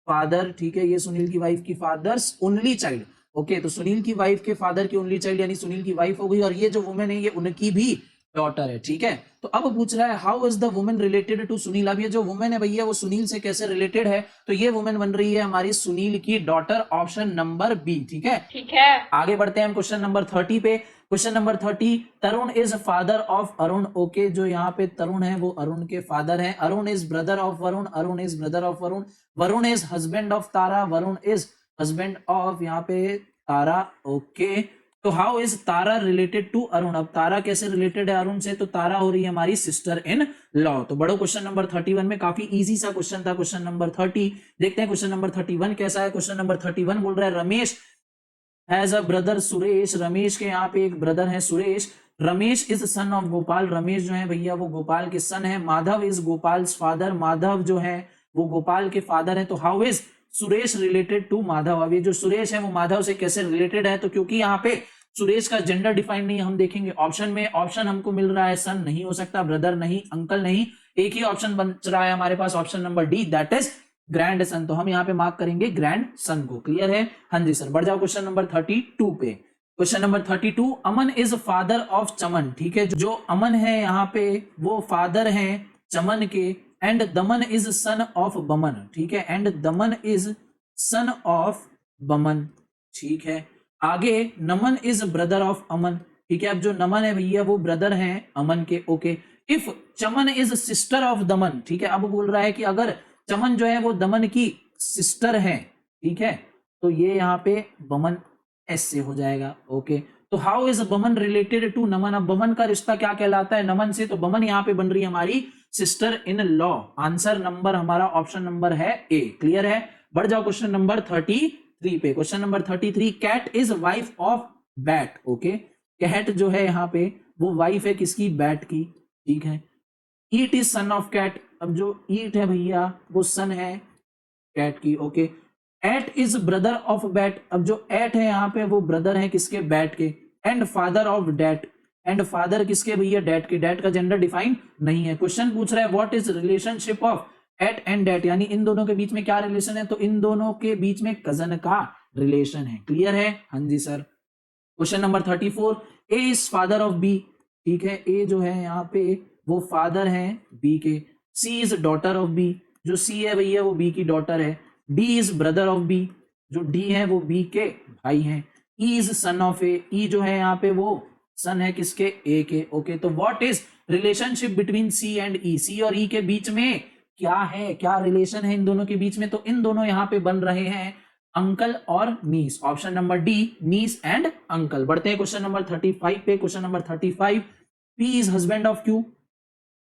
फादर, ठीक है, ये सुनील की वाइफ की फादर्स ओनली चाइल्ड, ओके, तो सुनील की वाइफ के फादर की ओनली चाइल्ड यानी सुनील की वाइफ हो गई, और ये जो वुमेन है ये उनकी भी डॉटर है, ठीक है। तो अब पूछ रहा है how is the women related to Sunil, अब ये जो वुमेन है भैया वो सुनील से कैसे रिलेटेड है? तो ये वुमेन बन रही है हमारी सुनील की डॉटर, ऑप्शन नंबर बी, ठीक है। ठीक है। आगे बढ़ते हैं हम क्वेश्चन नंबर 30 पे। Question number 30, Tarun is father of Arun, okay, जो यहाँ पे तरुण है वो अरुण के फादर है। Arun is brother of Varun, Arun is brother of Varun. Varun is husband of Tara, Varun is husband of यहाँ पे तारा, ओके। तो how is Tara related to Arun, अब तारा कैसे रिलेटेड है अरुण से? तो तारा हो रही है हमारी सिस्टर इन लॉ। तो बड़ो क्वेश्चन नंबर 31 में काफी इजी सा क्वेश्चन था, क्वेश्चन नंबर 30। देखते हैं क्वेश्चन नंबर 31 कैसा है। क्वेश्चन नंबर 31 बोल रहा है Ramesh has a brother Suresh, Ramesh के यहाँ पे एक ब्रदर है Suresh. Ramesh is son of Gopal, Ramesh जो है भैया वो गोपाल के सन है। माधव इज गोपाल फादर, माधव जो है वो गोपाल के फादर है। तो how is Suresh related to Madhav, अब ये जो सुरेश है वो माधव से कैसे रिलेटेड है? तो क्योंकि यहाँ पे सुरेश का जेंडर डिफाइंड नहीं, हम देखेंगे ऑप्शन में, ऑप्शन हमको मिल रहा है सन नहीं हो सकता, ब्रदर नहीं, अंकल नहीं, एक ही ऑप्शन बच रहा है हमारे पास, option number D, that is grandson. तो हम यहाँ पे मार्क करेंगे ग्रैंड सन को। क्लियर है? हाँ जी सर। बढ़ जाओ क्वेश्चन नंबर 32 पे। Question number 32, Aman is father of Chaman, ठीक है, जो अमन है यहाँ पे वो फादर है चमन के। And Daman is son of Boman, ठीक है, and Daman is son of Boman, ठीक है। आगे नमन इज ब्रदर ऑफ अमन, ठीक है, अब जो नमन है भैया वो ब्रदर हैं अमन के, okay. If Chaman is sister of दमन, ठीक है, अब बोल रहा है कि अगर चमन जो है वो दमन की सिस्टर है, ठीक है, तो ये यहाँ पे बमन एस से हो जाएगा, ओके। तो how is Boman related to नमन, अब बमन का रिश्ता क्या कहलाता है नमन से? तो बमन यहाँ पे बन रही है हमारी sister in law. Answer number हमारा ऑप्शन नंबर है ए। क्लियर है? बढ़ जाओ क्वेश्चन नंबर 33 पे। Question number 33, cat is wife of bat, okay, cat जो है यहाँ पे वो वाइफ है किसकी? बैट की, ठीक है। Eat is son of cat, अब जो ईट है भैया वो सन है कैट की, okay. At is brother of bat, अब जो एट है यहाँ पे वो ब्रदर है किसके? बैट के। And father of that, and father किसके भैया? डैट के। डैट का जेंडर डिफाइन नहीं है। क्वेश्चन पूछ रहा है what is relationship of at and that, यानी इन दोनों के बीच में क्या रिलेशन है? तो इन दोनों के बीच में कजन का रिलेशन है। क्लियर है? हाँ जी sir. Question number 34, A is father of B, ठीक है, ए जो है यहाँ पे वो फादर है बी के। C is daughter of B, जो सी है भैया वो बी की डॉटर है। D is brother of B, जो डी है वो बी के भाई हैं। ई इज सन ऑफ ए, ई जो है यहाँ पे वो सन है किसके? ए के, ओके। तो what is relationship between C and E, C और ई के बीच में क्या है, क्या रिलेशन है इन दोनों के बीच में? तो इन दोनों यहाँ पे बन रहे हैं अंकल और niece, option number D, niece and uncle. बढ़ते हैं क्वेश्चन नंबर 35 पे। Question number 35, P is husband of Q,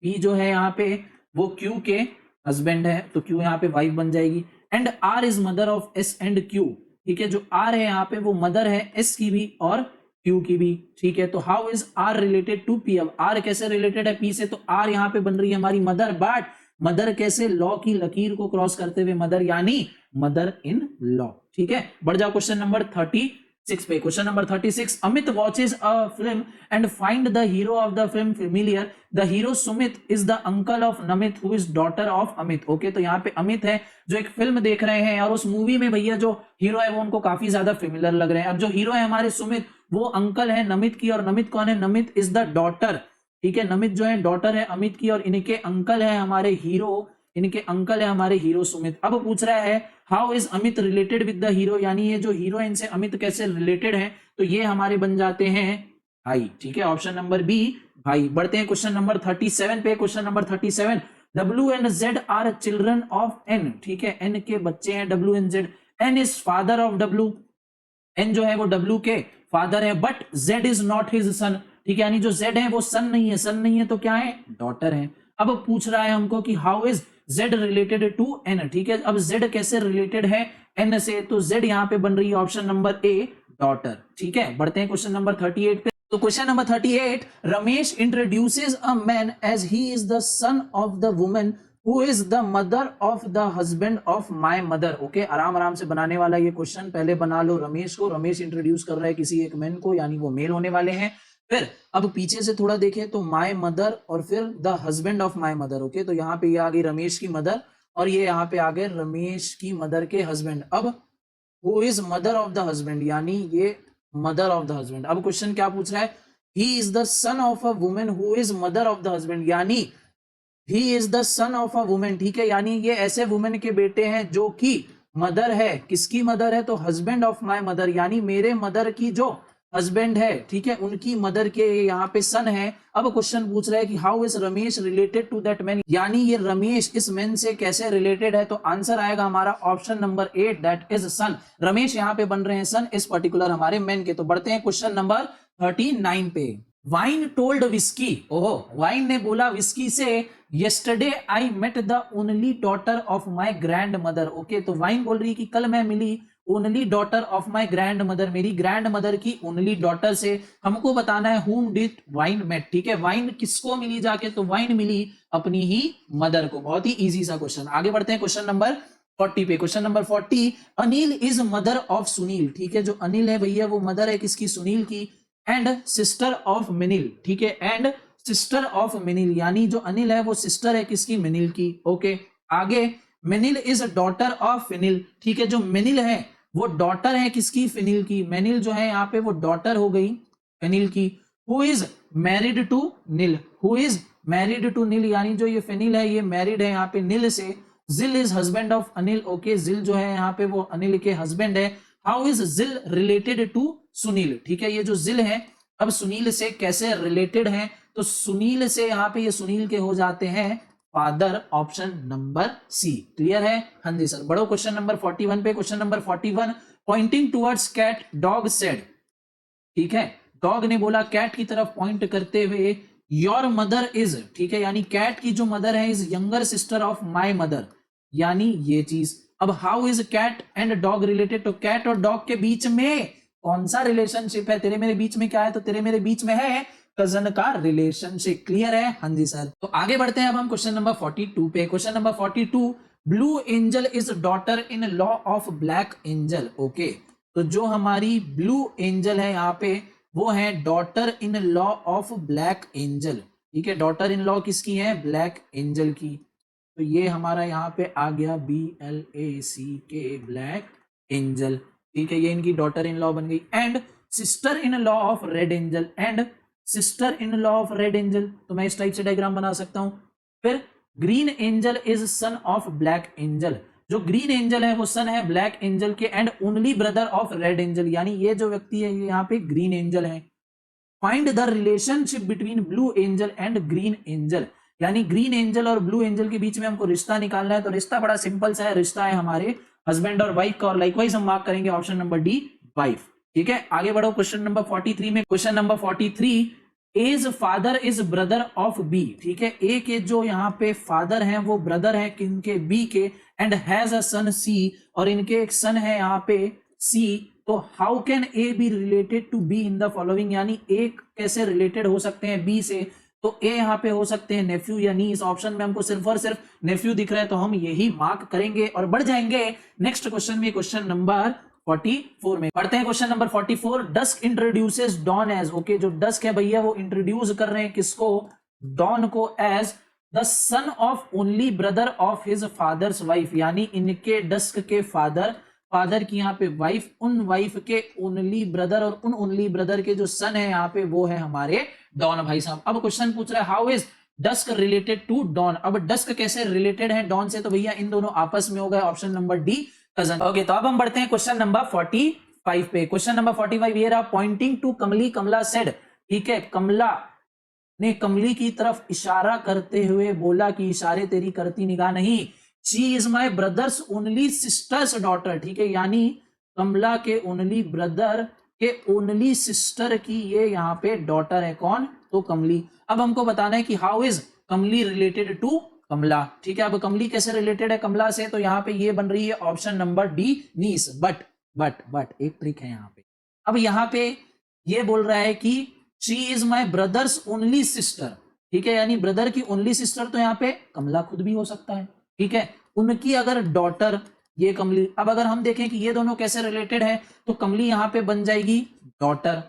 P जो है यहाँ पे वो क्यू के हस्बैंड है, तो क्यू यहाँ पे वाइफ बन जाएगी। And R is mother of S and Q, ठीक है, जो आर है यहाँ पे वो मदर है एस की भी और क्यू की भी, ठीक है। तो how is R related to P? अब आर कैसे रिलेटेड है पी से? तो आर यहाँ पे बन रही है हमारी मदर, बट मदर कैसे? लॉ की लकीर को क्रॉस करते हुए मदर, यानी मदर इन लॉ, ठीक है। बढ़ जाओ क्वेश्चन नंबर 36 पे। Question number 36, Amit watches a film and find the hero of the film familiar. The hero Sumit is the uncle of Namit who is daughter of Amit. Okay, तो यहाँ पे अमित है जो एक फिल्म देख रहे हैं और उस मूवी में भैया जो हीरो है वो उनको काफी ज्यादा फेमिलियर लग रहे हैं। अब जो हीरो है हमारे सुमित, वो अंकल है नमित की, और नमित कौन है? नमित इज द डॉटर, ठीक है। नमित जो है डॉटर है अमित की, और इनके अंकल है हमारे हीरो, इनके अंकल है हमारे हीरो सुमित। अब पूछ रहा है how is Amit related with the hero, यानी ये जो हीरो है इनसे अमित कैसे रिलेटेड है? तो ये हमारे बन जाते हैं भाई, ठीक है। ऑप्शन नंबर बी भाई। बढ़ते हैं क्वेश्चन नंबर 37 पे। Question number 37, W and Z are children of N, ठीक है। N के बच्चे हैं W and Z। N is father of W, N जो है वो W के फादर है, but Z is not his son, ठीक है। यानी जो Z है वो सन नहीं है, सन नहीं है तो क्या है? डॉटर है। अब पूछ रहा है हमको कि how is Z related to N, ठीक है। अब Z कैसे रिलेटेड है N से? तो Z यहाँ पे बन रही है ऑप्शन नंबर ए, डॉटर, ठीक है। बढ़ते हैं क्वेश्चन नंबर 38 पे। तो question number 38, Ramesh introduces a man as he is the son of the woman who is the mother of the husband of my mother. Okay, आराम आराम से बनाने वाला ये क्वेश्चन। पहले बना लो रमेश को, रमेश इंट्रोड्यूस कर रहा है किसी एक मैन को, यानी वो मेल होने वाले हैं। फिर अब पीछे से थोड़ा देखें तो माय मदर और फिर the husband of my mother. Okay, तो यहाँ पे ये आ गई रमेश की मदर, और ये यहाँ पे आ गए रमेश की मदर के हस्बैंड। अब who is mother of the husband, यानी ये मदर ऑफ द हस्बैंड। अब क्वेश्चन क्या पूछ रहा है? He is the son of a woman who is mother of the husband, यानी he is the son of a woman, ठीक है। यानी ये ऐसे वुमेन के बेटे हैं जो कि मदर है। किसकी मदर है? तो हस्बैंड ऑफ माय मदर, यानी मेरे मदर की जो हस्बैंड है, ठीक है, उनकी मदर के यहाँ पे सन है। अब क्वेश्चन पूछ रहा है कि how is Ramesh related to that man, यानी ये रमेश इस मैन से कैसे रिलेटेड है? तो आंसर आएगा हमारा ऑप्शन नंबर 8, दैट इज सन। रमेश यहाँ पे बन रहे हैं सन इस पर्टिकुलर हमारे मैन के। तो बढ़ते हैं क्वेश्चन नंबर 39 पे। वाइन टोल्ड विस्की, ओहो, वाइन ने बोला विस्की से, yesterday I met the only daughter of my grandmother। Okay, तो वाइन बोल रही है कि कल मैं मिली only daughter of my grandmother, मेरी ग्रैंड मदर की ओनली डॉटर से। हमको बताना है whom did वाइन मेट, ठीक है। वाइन किसको मिली जाके? तो वाइन मिली अपनी ही मदर को। बहुत ही इजी सा क्वेश्चन। आगे बढ़ते हैं क्वेश्चन नंबर 40 पे। Question number 40, Anil is mother of Sunil, ठीक है। जो अनिल है भैया वो मदर है किसकी? सुनील की, एंड सिस्टर ऑफ मिनिल, ठीक है। एंड सिस्टर ऑफ मिनिल, यानी जो अनिल है वो सिस्टर है किसकी? मिनिल की। ओके, आगे मिनिल इज डॉटर ऑफ फिनिल, ठीक है। जो मिनिल है वो डॉटर है किसकी? फिनिल की। मिनिल जो है यहाँ पे वो डॉटर हो गई फिनिल की। Who is married to Neil, who is married to Neil, यानी जो ये फिनिल है ये मैरिड है यहाँ पे नील से। जिल is husband of Anil, okay, जिल जो है यहाँ पे वो अनिल के हस्बैंड है। हाउ इज जिल रिलेटेड टू सुनील, ठीक है। ये जो जिल है अब सुनील से कैसे रिलेटेड है? तो सुनील से यहाँ पे ये सुनील के हो जाते हैं father, option number C. Clear है? हाँ जी सर। बढ़ो क्वेश्चन नंबर 41 पे। Question number 41, pointing towards cat dog said, ठीक है। डॉग ने बोला कैट की तरफ पॉइंट करते हुए, योर मदर इज, ठीक है, यानी कैट की जो मदर है is younger sister of my mother, यानी ये चीज। अब how is cat and dog related? तो कैट और डॉग के बीच में कौन सा रिलेशनशिप है? तेरे मेरे बीच में क्या है? तो तेरे मेरे बीच में है कजन का रिलेशनशिप। क्लियर है? हाँ जी सर। तो आगे बढ़ते हैं अब हम क्वेश्चन नंबर 42 पे। Question number 42, blue angel is daughter in law of black angel. Okay, तो जो हमारी ब्लू एंजल है यहाँ पे वो है daughter in law of black angel, ठीक है। डॉटर इन लॉ किसकी है? ब्लैक एंजल की। तो ये हमारा यहाँ पे आ गया BLACK, ब्लैक एंजल, ठीक है। ये इनकी डॉटर इन लॉ बन गई। And sister in law of red angel, and sister in law of red angel, तो मैं इस टाइप से डायग्राम बना सकता हूं। फिर green angel is son of black angel, जो ग्रीन एंजल है वो सन है ब्लैक एंजल के, and only brother of red angel, यानी ये जो व्यक्ति है ये यहाँ पे ग्रीन एंजल है। Find the relationship between blue angel and green angel, यानी ग्रीन एंजल और ब्लू एंजल के बीच में हमको रिश्ता निकालना है। तो रिश्ता बड़ा सिंपल सा है, रिश्ता है हमारे हस्बैंड और वाइफ का, और लाइकवाइज हम मार्क करेंगे ऑप्शन नंबर डी, वाइफ, ठीक है। आगे बढ़ो क्वेश्चन नंबर 43 में। Question number 43, A's father is brother of B, ठीक है। ए के जो यहाँ पे फादर हैं वो ब्रदर है किनके? बी के, एंड हैज अ सन सी, और इनके एक सन है यहाँ पे सी, तो how can A B related to B in the following, यानी ए कैसे रिलेटेड हो सकते हैं बी से, तो ए यहाँ पे हो सकते हैं नेफ्यू या नीस। ऑप्शन में हमको सिर्फ और सिर्फ नेफ्यू दिख रहा है, तो हम यही मार्क करेंगे और बढ़ जाएंगे नेक्स्ट क्वेश्चन में, क्वेश्चन नंबर 44 में। पढ़ते हैं question number 44। Dusk introduces dawn as, okay, जो डस्क है भैया वो इंट्रोड्यूस कर रहे हैं किसको, डॉन को, as the son of only brother of his father's wife, यानी इनके डस्क के फादर की यहाँ पे वाइफ, उन वाइफ के ओनली ब्रदर, और उन ओनली ब्रदर के जो सन है यहाँ पे वो है हमारे डॉन भाई साहब। अब क्वेश्चन पूछ रहा है how is dusk related to dawn. अब डस्क कैसे रिलेटेड है डॉन से, तो भैया इन दोनों आपस में हो गए, option number D cousin. Okay, तो अब हम बढ़ते हैं क्वेश्चन नंबर 45 पे। क्वेश्चन नंबर 45 ये रहा, pointing to Kamli, Kamala said, ठीक है, कमला ने कमली की तरफ इशारा करते हुए बोला कि इशारे तेरी करती निगाह नहीं, she is my brothers only sisters daughter, ठीक है, यानी कमला के ओनली ब्रदर के ओनली सिस्टर की ये यहाँ पे डॉटर है, कौन, तो कमली। अब हमको बताना है कि how is Kamli related to कमला, ठीक है। अब कमली कैसे रिलेटेड है कमला से, तो यहाँ पे ये बन रही है option number D niece. But एक ट्रिक है यहाँ पे। अब यहाँ पे ये बोल रहा है कि she is my brothers only sister, ठीक है, यानी ब्रदर की ओनली सिस्टर तो यहाँ पे कमला खुद भी हो सकता है, ठीक है, उनकी अगर डॉटर ये कमली। अब अगर हम देखें कि ये दोनों कैसे रिलेटेड है, तो कमली यहाँ पे बन जाएगी डॉटर,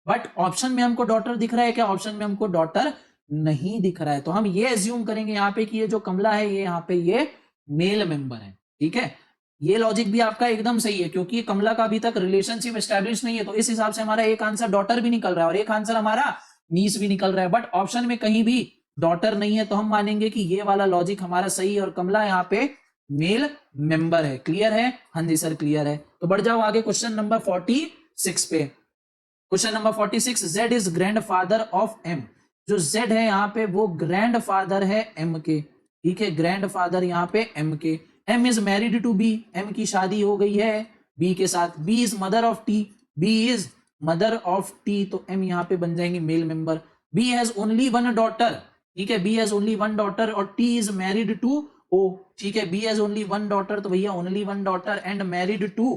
बट ऑप्शन में हमको डॉटर दिख रहा है क्या, ऑप्शन में हमको डॉटर नहीं दिख रहा है, तो हम ये एज्यूम करेंगे यहाँ पे कि ये जो कमला है ये यहाँ पे ये मेल मेंबर है, ठीक है। ये लॉजिक भी आपका एकदम सही है, क्योंकि कमला का अभी तक रिलेशनशिप एस्टैब्लिश नहीं है, तो इस हिसाब से हमारा एक आंसर डॉटर भी निकल रहा है और एक आंसर हमारा नीस भी निकल रहा है, बट ऑप्शन में कहीं भी डॉटर नहीं है, तो हम मानेंगे कि ये वाला लॉजिक हमारा सही है और कमला यहाँ पे मेल मेंबर है। क्लियर है, हाँ जी सर क्लियर है। तो बढ़ जाओ आगे क्वेश्चन नंबर 46 पे। Question number 46, Z is grandfather of M, जो जेड है यहाँ पे वो ग्रैंड फादर है एम के, ठीक है, ग्रैंड फादर यहाँ पे एम के। M is married to B, M की शादी हो गई है बी के साथ। B is mother of T, B is mother of T, तो एम यहाँ पे बन जाएंगे male member. B has only one daughter, ठीक है, B has only one daughter, और T is married to O, ठीक है, B has only one daughter, तो भैया only one daughter and married to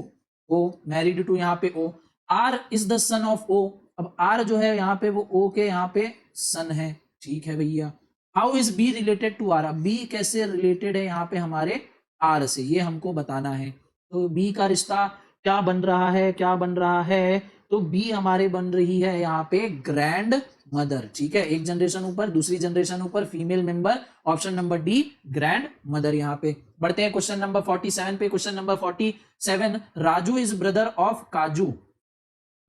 O, married to यहाँ पे O. R is the son of O, अब R जो है यहाँ पे वो ओ के यहाँ पे सन है, ठीक है भैया। How is B related to R, B कैसे रिलेटेड है यहाँ पे हमारे आर से, ये हमको बताना है। तो बी का रिश्ता क्या बन रहा है, क्या बन रहा है, तो बी हमारे बन रही है यहाँ पे ग्रैंड मदर, ठीक है, एक जनरेशन ऊपर दूसरी जनरेशन ऊपर female member, option number D grand mother यहाँ पे। बढ़ते हैं क्वेश्चन नंबर 47 पे। Question number 47, Raju is brother of काजू,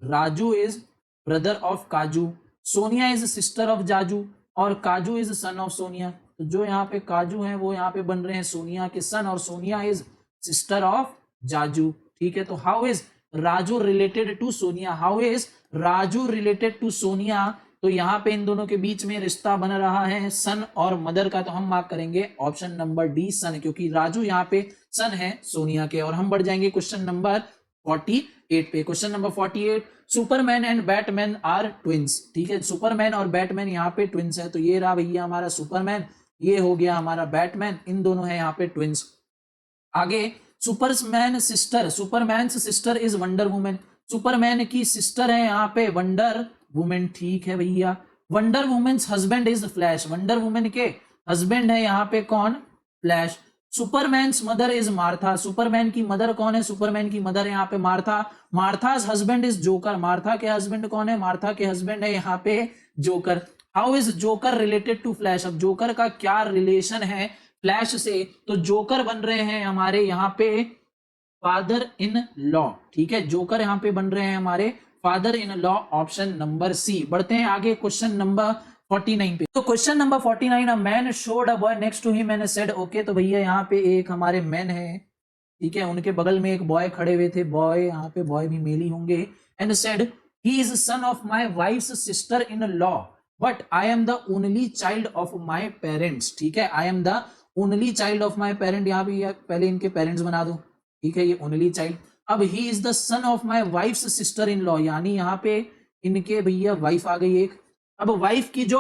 राजू इज ब्रदर ऑफ काजू, Sonia is sister of Jaju, और काजू इज सन ऑफ सोनिया। तो जो यहाँ पे काजू हैं वो यहाँ पे बन रहे हैं सोनिया के सन, और Sonia is sister of Jaju, ठीक है। तो how is Raju related to Sonia, how is Raju related to Sonia, तो यहाँ पे इन दोनों के बीच में रिश्ता बन रहा है सन और मदर का, तो हम मार्क करेंगे ऑप्शन नंबर डी सन, क्योंकि राजू यहाँ पे सन है सोनिया के। और हम बढ़ जाएंगे क्वेश्चन नंबर 48 पे। Question number 48, Superman and Batman are twins, ठीक है, सुपरमैन और बैटमैन यहाँ पे ट्विंस है, तो ये रहा भैया हमारा सुपरमैन, ये हो गया हमारा बैटमैन, इन दोनों है यहाँ पे ट्विंस। आगे Superman sister, Superman sister is Wonder Woman, Superman की सिस्टर है यहाँ पे वंडर वुमेन, ठीक है भैया। Wonder Woman's husband is Flash, Wonder Woman के हस्बैंड है यहाँ पे कौन, Flash. Superman's mother is Martha, Superman की मदर कौन है, सुपरमैन की मदर है यहाँ पे Martha. Martha's husband is Joker, Martha के हस्बैंड कौन है, मार्था के हस्बैंड है यहाँ पे Joker. How is joker related to flash, अब जोकर का क्या रिलेशन है फ्लैश से, तो जोकर बन रहे हैं हमारे यहाँ पे फादर इन लॉ, ठीक है, जोकर यहाँ पे बन रहे हैं हमारे father in law, option number C. बढ़ते हैं आगे क्वेश्चन नंबर 49 पे। तो question number 49, a man showed a boy next to him and said, okay, तो भैया यहाँ पे एक हमारे मैन है, ठीक है, उनके बगल में एक बॉय खड़े हुए थे, बॉय यहाँ पे बॉय भी मेल ही होंगे, and said he is son of my wives sister in law, but I am the only child of my parents, ठीक है, I am the only child of my parent, यहाँ पे पहले इनके पेरेंट्स बना दो, ठीक है, ये ओनली चाइल्ड। अब ही is the son of my wives sister in law, यानी यहाँ पे इनके भैया वाइफ आ गई एक। अब वाइफ की जो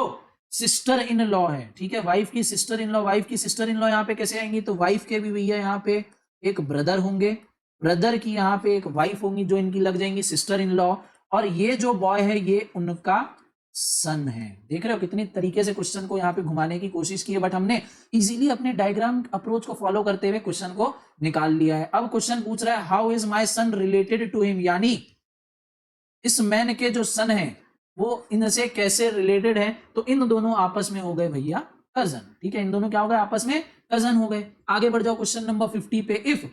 सिस्टर इन लॉ है, ठीक है, वाइफ की सिस्टर इन लॉ, वाइफ की सिस्टर इन लॉ यहाँ पे कैसे आएंगी, तो वाइफ के भी भैया यहाँ पे एक ब्रदर होंगे, ब्रदर की यहाँ पे एक वाइफ होंगी जो इनकी लग जाएंगी सिस्टर इन लॉ, और ये जो बॉय है ये उनका सन है। देख रहे हो कितनी तरीके से क्वेश्चन को यहाँ पे घुमाने की कोशिश की है, बट हमने इजीली अपने डायग्राम अप्रोच को फॉलो करते हुए क्वेश्चन को निकाल लिया है। अब क्वेश्चन पूछ रहा है how is my son related to him, यानी इस मैन के जो सन है वो इनसे कैसे रिलेटेड है। तो इन दोनों आपस में हो गए भैया कजन, ठीक है, इन दोनों क्या हो गए आपस में कजन हो गए। आगे बढ़ जाओ क्वेश्चन नंबर 50 पे। If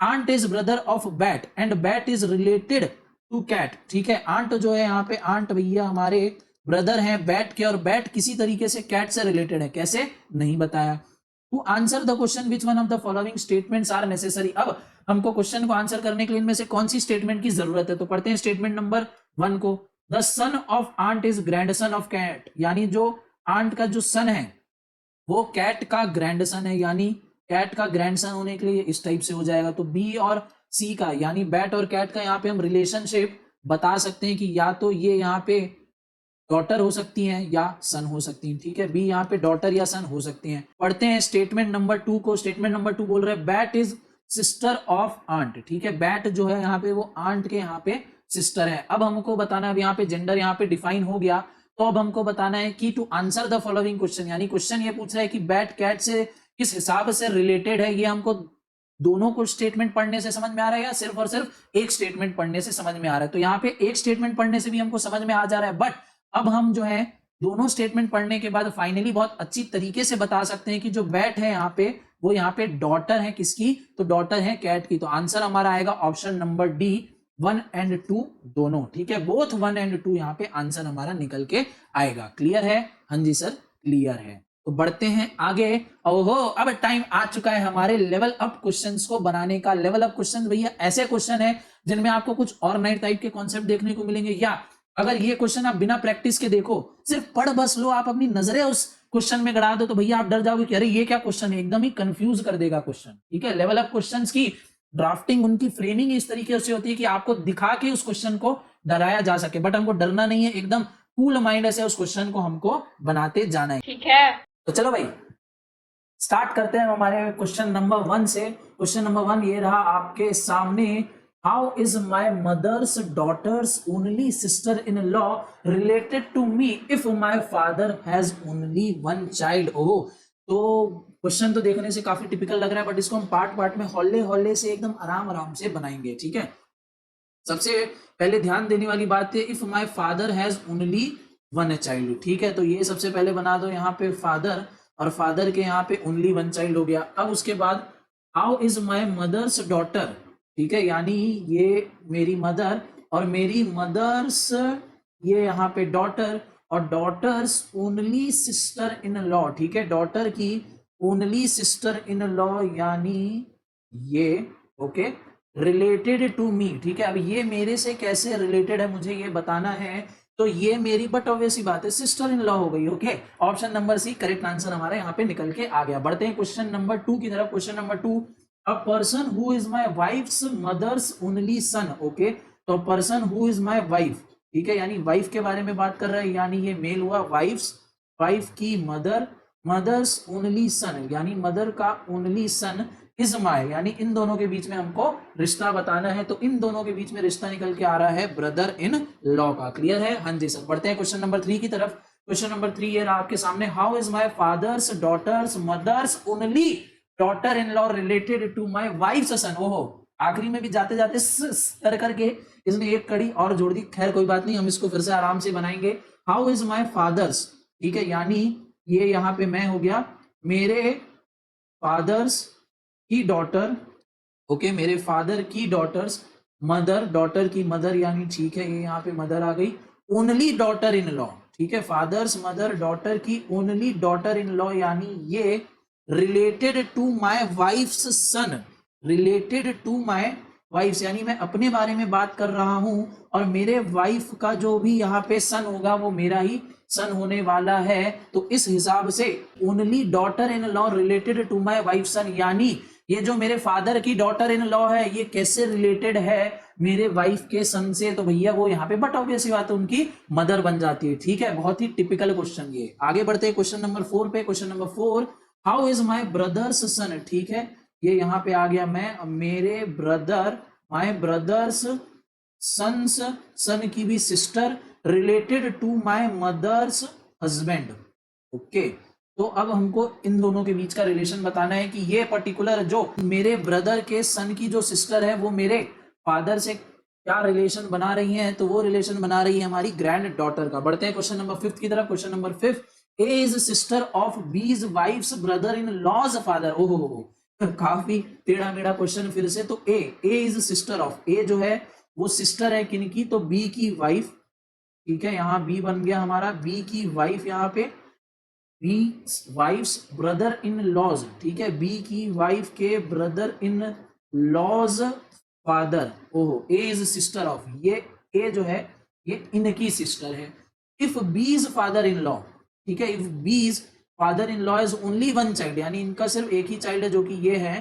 ant is brother of bat and bat is related to cat, ठीक है, आंट जो है यहाँ पे आंट भैया हमारे ब्रदर हैं बैट के, और बैट किसी तरीके से कैट से रिलेटेड है, कैसे नहीं बताया। To answer the question which one of the following statements are necessary. अब हमको क्वेश्चन को आंसर करने के लिए इनमें से कौन सी स्टेटमेंट की जरूरत है, तो पढ़ते हैं स्टेटमेंट नंबर 1 को। The son of ant is grandson of cat, यानी जो आंट का जो सन है वो कैट का ग्रैंडसन है, यानी कैट का ग्रैंडसन होने के लिए इस टाइप से हो जाएगा। तो बी और सी का यानी बैट और कैट का यहाँ पे हम रिलेशनशिप बता सकते हैं कि या तो ये यहाँ पे डॉटर हो सकती हैं या सन हो सकती हैं, ठीक है, बी यहाँ पे डॉटर या सन हो सकती हैं। पढ़ते हैं स्टेटमेंट नंबर 2 को। स्टेटमेंट नंबर 2 बोल रहे हैं bat is sister of ant, ठीक है, बैट जो है यहाँ पे वो आंट के यहाँ पे सिस्टर है। अब हमको बताना है, यहाँ पे जेंडर यहाँ पे डिफाइन हो गया, तो अब हमको बताना है कि to answer the following question, यानी क्वेश्चन ये पूछ रहा है कि बैट कैट से किस हिसाब से रिलेटेड है। ये हमको दोनों को स्टेटमेंट पढ़ने से समझ में आ रहा है या सिर्फ और सिर्फ एक स्टेटमेंट पढ़ने से समझ में आ रहा है। तो यहाँ पे एक स्टेटमेंट पढ़ने से भी हमको समझ में आ जा रहा है, बट अब हम जो है दोनों स्टेटमेंट पढ़ने के बाद फाइनली बहुत अच्छी तरीके से बता सकते हैं कि जो बैट है यहाँ पे वो यहाँ पे डॉटर है किसकी, तो डॉटर है कैट की। तो आंसर हमारा आएगा ऑप्शन नंबर डी 1 और 2 दोनों, ठीक है, बोथ 1 और 2 यहाँ पे आंसर हमारा निकल के आएगा। क्लियर है? हाँ जी सर क्लियर है। तो बढ़ते हैं आगे। ओहो अब टाइम आ चुका है हमारे लेवल अप क्वेश्चंस को बनाने का। लेवल अप क्वेश्चन भैया ऐसे क्वेश्चन है जिनमें आपको कुछ और नए टाइप के कॉन्सेप्ट देखने को मिलेंगे, या अगर ये क्वेश्चन आप बिना प्रैक्टिस के देखो, सिर्फ पढ़ बस लो, आप अपनी नजरें उस क्वेश्चन में गड़ा दो, तो भैया आप डर जाओगे कि अरे ये क्या क्वेश्चन है, एकदम ही कंफ्यूज कर देगा क्वेश्चन, ठीक है। लेवल अप क्वेश्चंस की ड्राफ्टिंग, उनकी फ्रेमिंग इस तरीके से होती है कि आपको दिखा के उस क्वेश्चन को डराया जा सके, बट हमको डरना नहीं है, एकदम कूल माइंड से उस क्वेश्चन को हमको बनाते जाना है, ठीक है। तो चलो भाई स्टार्ट करते हैं हमारे क्वेश्चन नंबर 1 से। क्वेश्चन नंबर 1 ये रहा आपके सामने, how is my mother's daughter's only sister in law related to me if my father has only 1 child. ओह, तो क्वेश्चन तो देखने से काफी टिपिकल लग रहा है, बट इसको हम पार्ट पार्ट में हौले हौले से एकदम आराम आराम से बनाएंगे, ठीक है। सबसे पहले ध्यान देने वाली बात है, if my father has only 1 child, ठीक है, तो ये सबसे पहले बना दो यहाँ पे फादर, और फादर के यहाँ पे ओनली 1 चाइल्ड हो गया। अब उसके बाद how is my mother's daughter, ठीक है, यानी ये मेरी मदर और मेरी मदर्स ये यहाँ पे डॉटर, और daughters only sister in law, ठीक है, डॉटर की ओनली सिस्टर इन लॉ यानी ये, ओके, रिलेटेड टू मी, ठीक है। अब ये मेरे से कैसे रिलेटेड है मुझे ये बताना है, तो ये मेरी, बट ऑब्वियस बात है सिस्टर इन लॉ हो गई, okay. Option number C correct answer हमारा यहाँ पे निकल के आ गया। बढ़ते हैं क्वेश्चन नंबर 2 की तरफ। Question number 2, a person who is my wife's mother's only son, okay, तो person who is my wife, ठीक है, यानी वाइफ के बारे में बात कर रहा है, यानी ये मेल हुआ, वाइफ्स, वाइफ की मदर, मदर्स ओनली सन यानी मदर का ओनली सन इज माई, यानी इन दोनों के बीच में हमको रिश्ता बताना है, तो इन दोनों के बीच में रिश्ता निकल के आ रहा है ब्रदर इन लॉ का। क्लियर है? हाँ जी सर। बढ़ते हैं क्वेश्चन नंबर 3 की तरफ। क्वेश्चन नंबर 3 ये रहा आपके सामने, how is my father's daughter's mother's only daughter in law related to my wife's son. ओहो, आखिरी में भी जाते जाते कर करके इसने एक कड़ी और जोड़ दी, खैर कोई बात नहीं, हम इसको फिर से आराम से बनाएंगे। हाउ इज माई फादर्स, ठीक है, यानी ये यहाँ पे मैं हो गया, मेरे फादर्स की डॉटर, ओके, मेरे फादर की डॉटर्स, मदर, डॉटर की मदर यानी, ठीक है, ये यहाँ पे मदर आ गई, ओनली डॉटर इन लॉ, ठीक है, फादर्स मदर डॉटर की ओनली डॉटर इन लॉ यानी ये related to my wife's son, related to my wife's यानी मैं अपने बारे में बात कर रहा हूं, और मेरे वाइफ का जो भी यहाँ पे सन होगा वो मेरा ही सन होने वाला है, तो इस हिसाब से only daughter in law related to my wife son, यानी ये जो मेरे फादर की डॉटर इन लॉ है ये कैसे रिलेटेड है मेरे वाइफ के सन से, तो भैया वो यहाँ पे, बट ऑब्वियस बात है, उनकी मदर बन जाती है, ठीक है। बहुत ही टिपिकल क्वेश्चन ये। आगे बढ़ते हैं क्वेश्चन नंबर 4 पे। Question number 4, how is my brother's son, ठीक है, ये यहाँ पे आ गया मैं, मेरे brother, my brother's sons, son की भी sister, related to my mother's husband. Okay, तो अब हमको इन दोनों के बीच का रिलेशन बताना है कि ये पर्टिकुलर जो मेरे ब्रदर के सन की जो सिस्टर है वो मेरे फादर से क्या रिलेशन बना रही है, तो वो रिलेशन बना रही है हमारी ग्रैंड डॉटर का। बढ़ते हैं क्वेश्चन नंबर 5 की तरफ। Question number 5, A is sister of B's wife's brother in law's father. ओहो, काफी टेढ़ा मेढ़ा क्वेश्चन फिर से। तो A is sister of, A जो है वो सिस्टर है किनकी, तो बी की वाइफ। ठीक है, यहाँ बी बन गया हमारा, बी की वाइफ, यहाँ पे B wife's brother in law's. ठीक है, बी की वाइफ के ब्रदर इन लॉज फादर। ओहो, ए इज सिस्टर ऑफ, ये ए जो है ये इनकी सिस्टर है। इफ बीज फादर इन लॉ, ठीक है, इफ बीज father in law is only one child, यानी इनका सिर्फ एक ही चाइल्ड है जो कि ये है,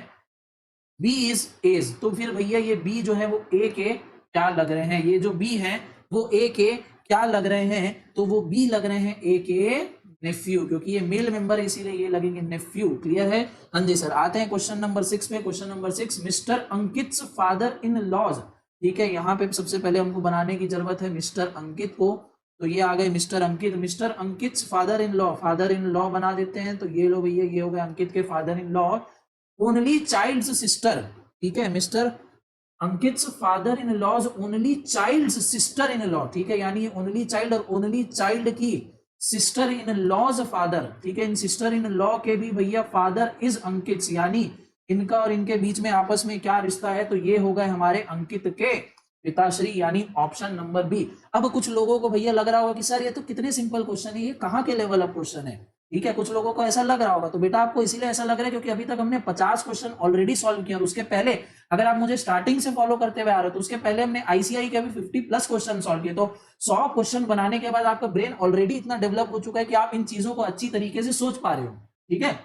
बी इज एज, तो फिर भैया ये बी जो है वो ए के क्या लग रहे हैं, ये जो बी है वो ए के क्या लग रहे हैं, तो वो बी लग रहे हैं ए के नेफ्यू, क्योंकि ये मेल मेंबर है इसीलिए ये लगेंगे नेफ्यू। क्लियर है? हाँ जी सर। आते हैं क्वेश्चन नंबर 6 पे। Question number 6, mister Ankit father in law's. ठीक है, यहाँ पे सबसे पहले हमको बनाने की जरूरत है मिस्टर अंकित को, तो ये आ गए mister Ankit. Mister Ankit father in law, father in law बना देते हैं, तो ये लो भैया, ये हो गया अंकित के father in law. Only child sister, ठीक है, mister Ankit father in law's only child sister in law. ठीक है, यानी ओनली चाइल्ड और ओनली चाइल्ड की सिस्टर इन लॉज फादर। ठीक है, इन सिस्टर इन लॉ के भी भैया फादर इज अंकित, यानी इनका और इनके बीच में आपस में क्या रिश्ता है, तो ये हो गए हमारे अंकित के पिताश्री, यानी ऑप्शन नंबर बी। अब कुछ लोगों को भैया लग रहा होगा कि सर ये तो कितने सिंपल क्वेश्चन है, ये कहाँ के लेवल ऑफ क्वेश्चन है। ठीक है, कुछ लोगों को ऐसा लग रहा होगा, तो बेटा आपको इसीलिए ऐसा लग रहा है क्योंकि अभी तक हमने 50 क्वेश्चन ऑलरेडी सॉल्व किए, और उसके पहले अगर आप मुझे स्टार्टिंग से फॉलो करते हुए आ रहे हो तो उसके पहले हमने आईसीआई के भी 50+ क्वेश्चन सॉल्व किए। तो 100 क्वेश्चन बनाने के बाद आपका ब्रेन ऑलरेडी इतना डेवलप हो चुका है कि आप इन चीजों को अच्छी तरीके से सोच पा रहे हो। ठीक है,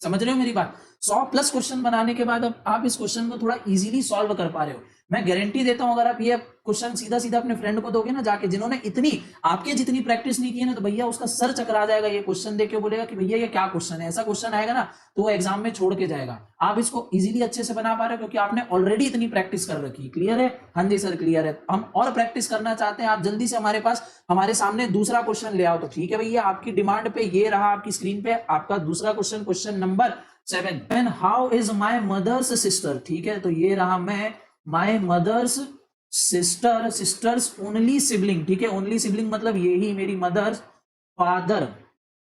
समझ रहे हो मेरी बात? 100+ क्वेश्चन बनाने के बाद अब आप इस क्वेश्चन को थोड़ा इजीली सॉल्व कर पा रहे हो। मैं गारंटी देता हूं अगर आप ये क्वेश्चन सीधा सीधा अपने फ्रेंड को दोगे ना जाके, जिन्होंने इतनी आपके जितनी प्रैक्टिस नहीं की है ना, तो भैया उसका सर चकरा जाएगा। ये क्वेश्चन देख के बोलेगा कि भैया ये क्या क्वेश्चन है, ऐसा क्वेश्चन आएगा ना तो वो एग्जाम में छोड़ के जाएगा। आप इसको इजीली अच्छे से बना पा रहे हो क्योंकि आपने ऑलरेडी इतनी प्रैक्टिस कर रखी। क्लियर है? हाँ जी सर क्लियर है। हम और प्रैक्टिस करना चाहते हैं, आप जल्दी से हमारे पास हमारे सामने दूसरा क्वेश्चन ले आओ। तो ठीक है भैया, आपकी डिमांड पे ये रहा आपकी स्क्रीन पे आपका दूसरा question, question number 7। How is my mother's sister. ठीक है, तो ये रहा मैं, my mother's sister, sisters only sibling. ठीक है, ओनली सिबलिंग मतलब ये ही मेरी mother's father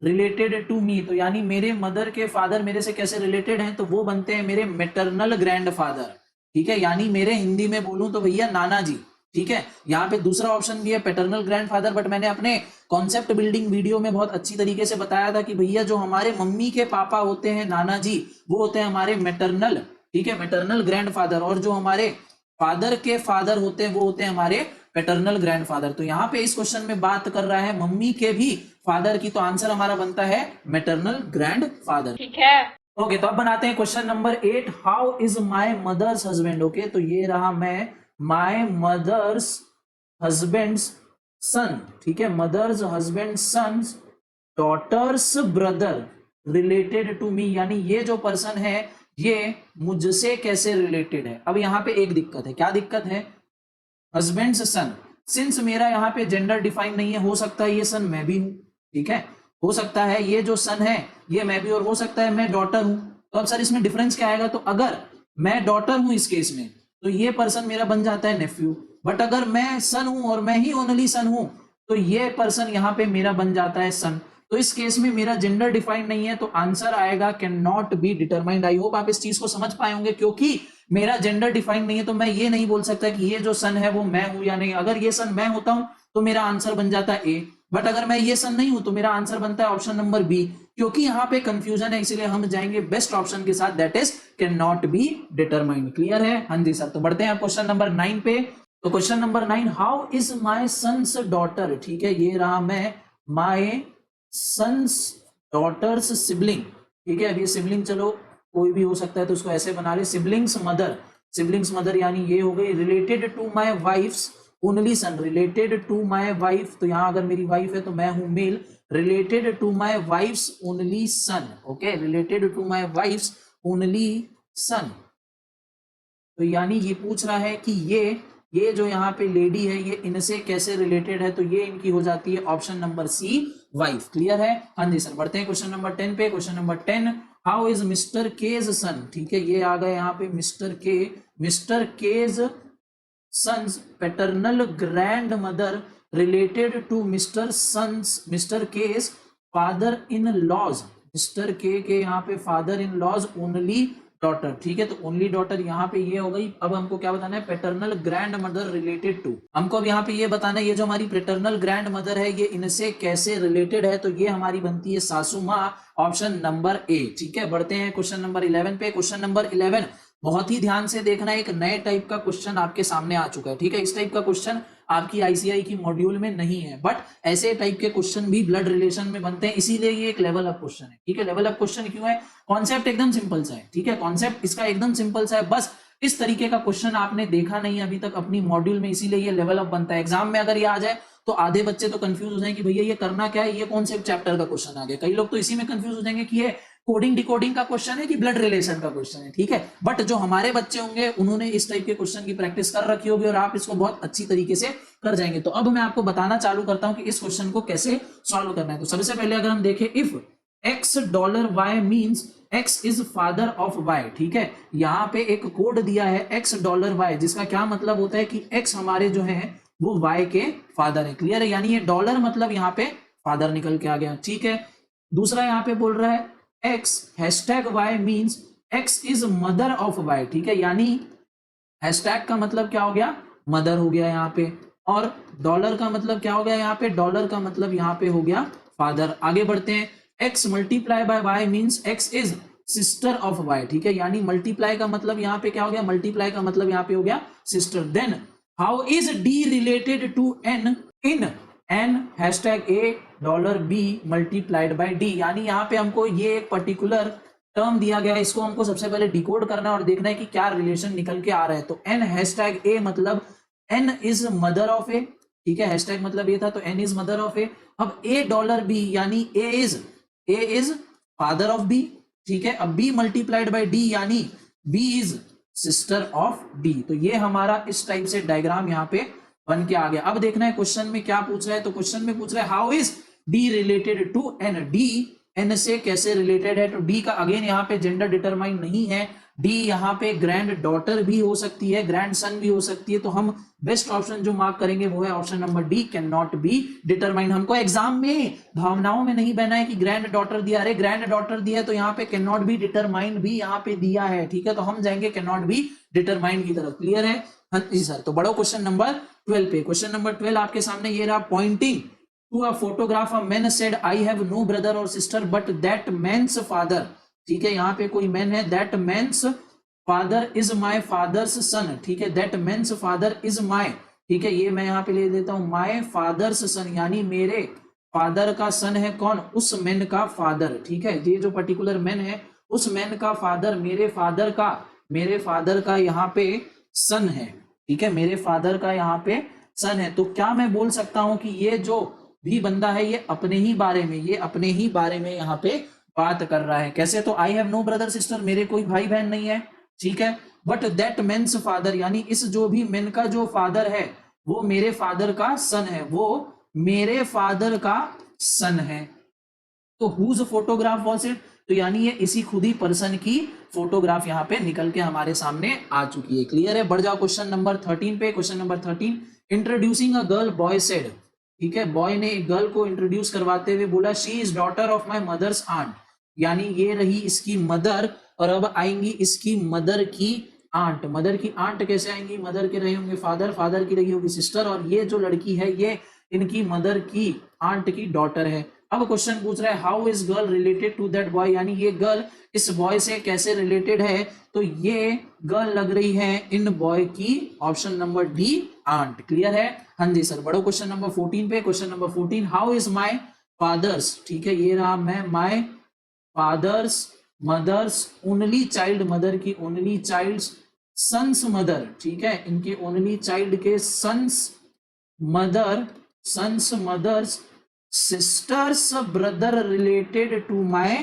related to me, तो यानी मेरे मदर के फादर मेरे से कैसे रिलेटेड हैं, तो वो बनते हैं मेरे मैटरनल ग्रैंड फादर। ठीक है, यानी मेरे हिंदी में बोलूं तो भैया नाना जी। ठीक है, यहाँ पे दूसरा ऑप्शन भी है पैटर्नल ग्रैंडफादर, बट मैंने अपने कॉन्सेप्ट बिल्डिंग वीडियो में बहुत अच्छी तरीके से बताया था कि भैया जो हमारे मम्मी के पापा होते हैं नाना जी, वो होते हैं हमारे मैटरनल, ठीक है, मैटरनल ग्रैंडफादर, और जो हमारे फादर के फादर होते हैं वो होते हैं हमारे पैटर्नल ग्रैंडफादर। तो यहाँ पे इस क्वेश्चन में बात कर रहा है मम्मी के भी फादर की, तो आंसर हमारा बनता है मैटरनल ग्रैंडफादर। ठीक है, ओके, तो अब बनाते हैं question number 8। How is my mother's husband. Okay, तो ये रहा मैं, माई मदर्स हस्बैंड सन। ठीक है, mother's husband son daughter's brother related to me, यानी ये जो पर्सन है ये मुझसे कैसे रिलेटेड है। अब यहाँ पे एक दिक्कत है, क्या दिक्कत है, हस्बैंड सन, सिंस मेरा यहाँ पे जेंडर डिफाइन नहीं है, हो सकता है ये सन मैं भी हूं। ठीक है, हो सकता है ये जो सन है ये मैं भी, और हो सकता है मैं डॉटर हूं। तो अब सर इसमें डिफरेंस क्या आएगा, तो अगर मैं डॉटर हूं इस केस में तो ये पर्सन मेरा बन जाता है नेफ्यू, बट अगर मैं सन हूं और मैं ही ओनली सन हूं तो ये पर्सन यहाँ पे मेरा बन जाता है सन। तो इस केस में मेरा जेंडर डिफाइंड नहीं है, तो आंसर आएगा can not be determined. I hope आप इस चीज को समझ पाए होंगे, क्योंकि मेरा जेंडर डिफाइंड नहीं है तो मैं ये नहीं बोल सकता कि ये जो सन है वो मैं हूं या नहीं। अगर ये सन मैं होता हूं तो मेरा आंसर बन जाता है ए, बट अगर मैं ये सन नहीं हूं तो मेरा आंसर बनता है ऑप्शन नंबर बी। क्योंकि यहाँ पे कंफ्यूजन है इसलिए हम जाएंगे बेस्ट ऑप्शन के साथ, that is can not be determined. Clear है? हाँ जी सर। तो बढ़ते हैं क्वेश्चन नंबर 9 पे। तो question number 9, how is my son's daughter. ठीक है, ये रहा मैं, माई सन्स डॉटर्स सिबलिंग। ठीक है, अब ये सिबलिंग चलो कोई भी हो सकता है तो उसको ऐसे बना ले, सिबलिंग्स मदर, सिबलिंग्स मदर यानी ये हो गई related to my wife's only son, related to my wife, तो यहाँ अगर मेरी वाइफ है तो मैं हूं male, related to my wife's only son. Okay, related to my wife's only son. तो यानी ये पूछ रहा है कि ये जो यहाँ पे लेडी है ये इनसे कैसे रिलेटेड है, तो ये इनकी हो जाती है option number C wife. Clear है? हाँ जी सर। बढ़ते हैं क्वेश्चन नंबर 10 पे। Question number 10, how is Mr K's son, ठीक है ये आ गए यहाँ पे Mr K's sons paternal grand mother related to Mr K's father in law's, Mr K यहाँ पे father in law's only daughter, ठीक है तो ओनली डॉटर यहाँ पे ये हो गई। अब हमको क्या बताना है, paternal grand mother related to, हमको अब यहाँ पे ये बताना है ये जो हमारी पैटर्नल ग्रैंड मदर है ये इनसे कैसे रिलेटेड है, तो ये हमारी बनती है सासू माँ, ऑप्शन नंबर ए। ठीक है, बढ़ते हैं क्वेश्चन नंबर 11 पे। क्वेश्चन नंबर 11 बहुत ही ध्यान से देखना, एक नए टाइप का क्वेश्चन आपके सामने आ चुका है। ठीक है, इस टाइप का क्वेश्चन आपकी आईसीआई की मॉड्यूल में नहीं है, बट ऐसे टाइप के क्वेश्चन भी ब्लड रिलेशन में बनते हैं, इसीलिए ये एक लेवल अप क्वेश्चन है। ठीक है, लेवल अप क्वेश्चन क्यों है? कॉन्सेप्ट एकदम सिंपल सा है। ठीक है, कॉन्सेप्ट इसका एकदम सिंपल सा है, बस इस तरीके का क्वेश्चन आपने देखा नहीं अभी तक अपनी मॉड्यूल में, इसीलिए ये लेवल अप बनता है। एग्जाम में अगर ये आ जाए तो आधे बच्चे तो कंफ्यूज हो जाएंगे कि भैया ये करना क्या है, ये कौन से चैप्टर का क्वेश्चन आ गया। कई लोग तो इसी में कंफ्यूज हो जाएंगे कि ये कोडिंग डिकोडिंग का क्वेश्चन है कि ब्लड रिलेशन का क्वेश्चन है। ठीक है, बट जो हमारे बच्चे होंगे उन्होंने इस टाइप के क्वेश्चन की प्रैक्टिस कर रखी होगी और आप इसको बहुत अच्छी तरीके से कर जाएंगे। तो अब मैं आपको बताना चालू करता हूं कि इस क्वेश्चन को कैसे सॉल्व करना है। तो सबसे पहले अगर हम देखें, if X dollar Y means X is father of Y. ठीक है, यहां पे एक कोड दिया है एक्स डॉलर वाई, जिसका क्या मतलब होता है कि एक्स हमारे जो है वो वाई के फादर है। क्लियर है? यानी ये डॉलर मतलब यहाँ पे फादर निकल के आ गया। ठीक है, दूसरा यहाँ पे बोल रहा है X hashtag Y means X is mother of Y. ठीक है, यानी हैशटैग का मतलब क्या हो गया, मदर हो गया यहाँ पे, और डॉलर का मतलब क्या हो गया यहाँ पे, डॉलर का मतलब यहाँ पे हो गया फादर। आगे बढ़ते हैं, X multiply by Y means X is sister of Y. ठीक है, यानी मल्टीप्लाई का मतलब यहाँ पे क्या हो गया, मल्टीप्लाई का मतलब यहाँ पे हो गया sister. Then how is D related to N in N hashtag A dollar B multiplied by D. यानी यहाँ पे हमको ये एक पर्टिकुलर टर्म दिया गया है, इसको हमको सबसे पहले डिकोड करना है और देखना है कि क्या रिलेशन निकल के आ रहा है। तो एन हैशटैग ए मतलब N is mother of A. ठीक है, हैशटैग मतलब ये था, तो N is mother of A. अब ए डॉलर बी यानी A is father of B. ठीक है, अब बी मल्टीप्लाइड बाय डी यानी B is sister of D. तो ये हमारा इस टाइप से डायग्राम यहाँ पे बन के आ गया। अब देखना है क्वेश्चन में क्या पूछ रहा है। तो क्वेश्चन में पूछ रहा है how is D related to N, D N से कैसे रिलेटेड है। तो डी का अगेन यहाँ पे जेंडर डिटरमाइन नहीं है, डी यहाँ पे ग्रैंड डॉटर भी हो सकती है, ग्रैंड सन भी हो सकती है। तो हम बेस्ट ऑप्शन जो मार्क करेंगे वो है option number D, can not be determine. हमको एग्जाम में भावनाओं में नहीं बहना है कि ग्रैंड डॉटर दिया, अरे ग्रैंड डॉटर दिया है तो यहाँ पे कैन नॉट बी डिटरमाइन भी यहाँ पे दिया है। ठीक है, तो हम जाएंगे कैन नॉट बी डिटरमाइन की तरफ। क्लियर है? हाँ जी सर। तो बढ़ो क्वेश्चन नंबर 12 पे। क्वेश्चन नंबर 12 आपके सामने ये रहा, Poynting to a photograph a man said I have no brother or sister but that man's father। ठीक है, यहाँ पे कोई मैन है, that man's father is my father's son। ठीक है, that man's father is my, ठीक है ये मैं यहाँ पे ले देता हूँ my father's son, यानी मेरे फादर का सन है कौन, उस मैन का फादर। ठीक है, ये जो पर्टिकुलर मैन है उस मैन का फादर मेरे फादर का यहाँ पे सन है। ठीक है, मेरे फादर का यहाँ पे सन है। तो क्या मैं बोल सकता हूं कि ये जो भी बंदा है ये अपने ही बारे में यहाँ पे बात कर रहा है। कैसे? तो I have no brother sister, मेरे कोई भाई बहन नहीं है। ठीक है, बट दैट मेन्स फादर, यानी इस जो भी मेन का जो फादर है वो मेरे फादर का सन है, वो मेरे फादर का सन है। तो हुज फोटोग्राफ वॉज इट, तो यानी ये इसी खुद ही पर्सन की फोटोग्राफ यहाँ पे निकल के हमारे सामने आ चुकी है। क्लियर है? बढ़ जाओ क्वेश्चन नंबर 13 पे। Question number 13, introducing a girl boy said. ठीक है, बॉय ने एक गर्ल को इंट्रोड्यूस करवाते हुए बोला she is daughter of my mother's aunt, यानी ये रही इसकी मदर, और अब आएंगी इसकी मदर की आंट। मदर की आंट कैसे आएंगी, मदर के रहे होंगे फादर, फादर की रही होगी सिस्टर, और ये जो लड़की है ये इनकी मदर की आंट की डॉटर है। अब क्वेश्चन पूछ रहा है how is girl related to that boy, यानी ये गर्ल इस बॉय से कैसे रिलेटेड है। तो ये गर्ल लग रही है इन बॉय की, option number D aunt. Clear है? हाँ जी सर। बढ़ो क्वेश्चन नंबर 14 पे। Question number 14, how is my father's, ठीक है ये रहा, मैं my father's mother's only child, mother की ओनली चाइल्ड, सन्स मदर, ठीक है इनके ओनली चाइल्ड के sons mother's sisters brother related to my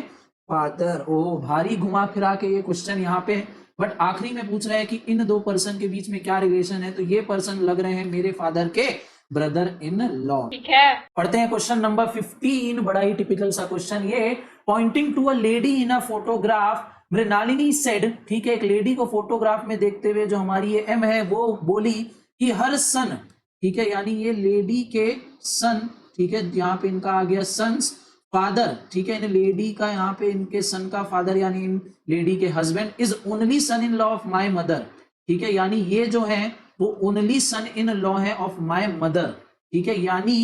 father. ओ भारी घुमा फिरा के ये क्वेश्चन यहाँ पे बट आखिरी में पूछ रहा है कि इन दो पर्सन के बीच में क्या रिलेशन है, तो ये पर्सन लग रहे हैं मेरे फादर के ब्रदर इन लॉ। ठीक है। पढ़ते हैं क्वेश्चन नंबर 15, बड़ा ही टिपिकल सा क्वेश्चन ये। Pointing to a lady in a photograph Mrinalini said, ठीक है, एक लेडी को फोटोग्राफ में देखते हुए जो हमारी ये एम है वो बोली कि हर सन, ठीक है, यानी ये लेडी के सन, ठीक है, यहाँ पे इनका आ गया सन्स फादर, ठीक है, इन लेडी का यहाँ पे इनके सन का फादर यानी इन लेडी के husband is only son in law of my mother, ठीक है, यानी ये जो है वो ओनली सन इन लॉ है ऑफ माय मदर, ठीक है, यानी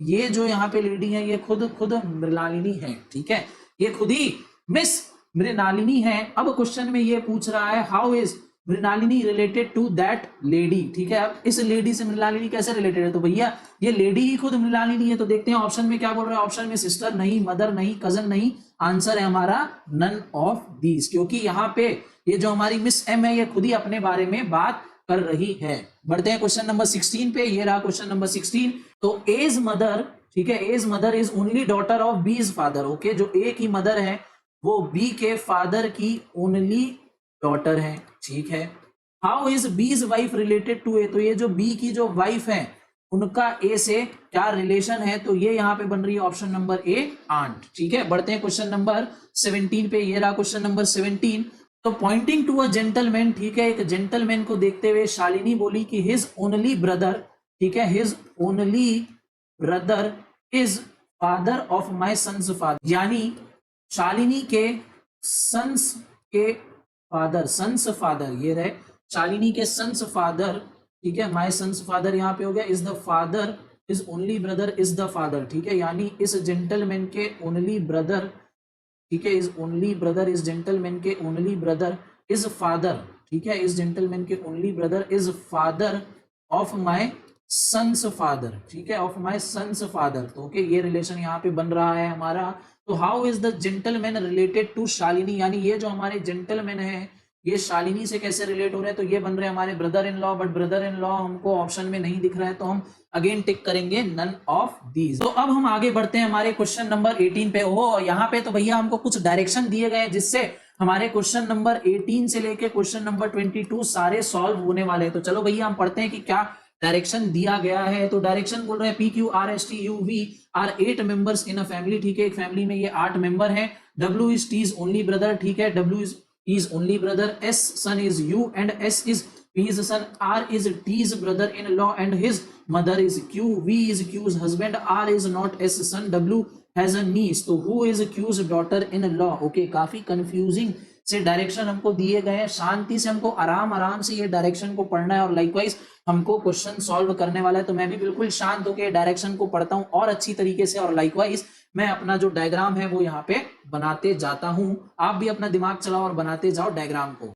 ये जो यहाँ पे लेडी है ये खुद मृणालिनी है, ठीक है, ये खुद ही मिस मृणालिनी है। अब क्वेश्चन में ये पूछ रहा है how is Mrinalini related to that lady, ठीक है, अब इस लेडी से मृणालिनी कैसे रिलेटेड है, तो भैया ये लेडी ही खुद मृणालिनी है, तो देखते हैं ऑप्शन में क्या बोल रहा है। ऑप्शन में सिस्टर नहीं, मदर नहीं, कजन नहीं, आंसर है हमारा नन ऑफ दीज, क्योंकि यहाँ पे ये जो हमारी मिस एम है ये खुद ही अपने बारे में बात कर रही है। बढ़ते हैं क्वेश्चन नंबर 16 पे, ये रहा क्वेश्चन नंबर 16। तो एज मदर, ठीक है, A's mother is only daughter of B is father, okay, जो ए की मदर है वो बी के फादर की ओनली डॉटर है, ठीक है। हाउ इज बीज वाइफ रिलेटेड टू ए, तो ये जो बी की जो वाइफ है उनका ए से क्या रिलेशन है, तो ये यहाँ पे बन रही है ऑप्शन नंबर ए आंट, ठीक है। बढ़ते हैं क्वेश्चन नंबर 17 पे, ये रहा क्वेश्चन नंबर 17। तो पॉइंटिंग टू अ जेंटलमैन, ठीक है, एक जेंटलमैन को देखते हुए शालिनी बोली कि हिज ओनली ब्रदर, ठीक है, his only brother is father of my son's father, यानी शालिनी के सन्स के फादर, सन्स फादर, ये रहे शालिनी के सन्स फादर, ठीक है, माय सन्स फादर यहाँ पे हो गया, is the father, is only brother is the father, ठीक है, यानी इस जेंटलमैन के ओनली ब्रदर, ठीक है, इज ओनली ब्रदर, इस जेंटलमैन के ओनली ब्रदर इज फादर, ठीक है, इस जेंटलमैन के only brother is father of my son's father, ठीक है, ऑफ माय सन्स फादर, तो ओके, ये रिलेशन यहाँ पे बन रहा है हमारा। तो how is the gentleman related to Shalini, यानी ये जो हमारे जेंटलमैन है ये शालिनी से कैसे रिलेट हो रहे हैं, तो ये बन रहे हैं हमारे brother in law, but brother in law हमको ऑप्शन में नहीं दिख रहा है, तो हम अगेन टिक करेंगे नन ऑफ दीज। तो अब हम आगे बढ़ते हैं हमारे क्वेश्चन नंबर 18 पे। ओह, यहाँ पे तो भैया हमको कुछ डायरेक्शन दिए गए जिससे हमारे क्वेश्चन नंबर 18 से लेके क्वेश्चन नंबर 22 सारे सॉल्व होने वाले हैं। तो चलो भैया हम पढ़ते हैं कि क्या डायरेक्शन दिया गया है। तो डायरेक्शन बोल रहे हैं P Q R S T U V are 8 members in a family, ठीक है, एक फैमिली में ये 8 मेंबर हैं। W is T is only brother, ठीक है, W is only brother, S son is U and S is P's son, R is T's brother-in-law and his mother is Q, V is Q's husband, R is not S son, W has a niece, तो who is Q's daughter-in-law। Okay, काफी confusing से direction हमको दिए गए हैं, शांति से हमको आराम से ये डायरेक्शन को पढ़ना है और लाइकवाइज हमको क्वेश्चन सॉल्व करने वाला है। तो मैं भी बिल्कुल शांत होकर डायरेक्शन को पढ़ता हूँ और अच्छी तरीके से, और लाइकवाइज मैं अपना जो डायग्राम है वो यहाँ पे बनाते जाता हूँ। आप भी अपना दिमाग चलाओ और बनाते जाओ डायग्राम को।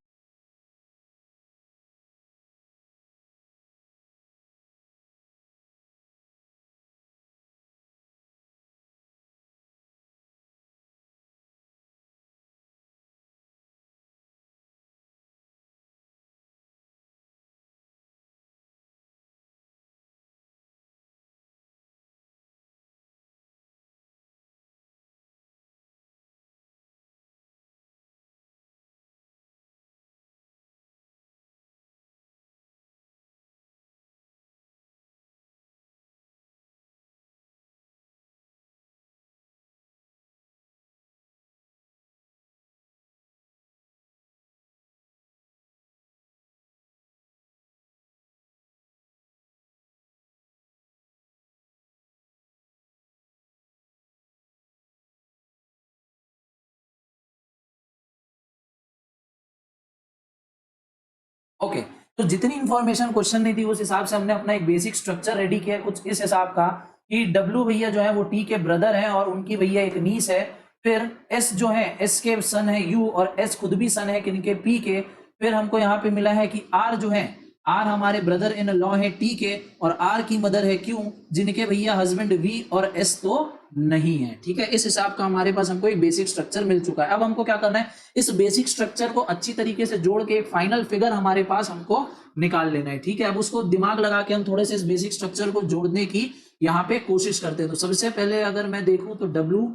ओके, तो जितनी इंफॉर्मेशन क्वेश्चन ने दी उस हिसाब से हमने अपना एक बेसिक स्ट्रक्चर रेडी किया कुछ इस हिसाब का कि डब्ल्यू भैया जो है वो टी के ब्रदर है और उनकी भैया एक नीस है। फिर एस जो है एस के सन है यू और एस खुद भी सन है किनके पी के। फिर हमको यहाँ पे मिला है कि आर जो है आर हमारे ब्रदर इन लॉ है टी के और आर की मदर है क्यू जिनके भैया हस्बैंड वी और एस तो नहीं है। ठीक है, इस हिसाब का हमारे पास हमको एक बेसिक स्ट्रक्चर मिल चुका है। अब हमको क्या करना है, इस बेसिक स्ट्रक्चर को अच्छी तरीके से जोड़ के एक फाइनल फिगर हमारे पास हमको निकाल लेना है। ठीक है, अब उसको दिमाग लगा के हम थोड़े से इस बेसिक स्ट्रक्चर को जोड़ने की यहाँ पे कोशिश करते हैं। तो सबसे पहले अगर मैं देखूं तो डब्ल्यू,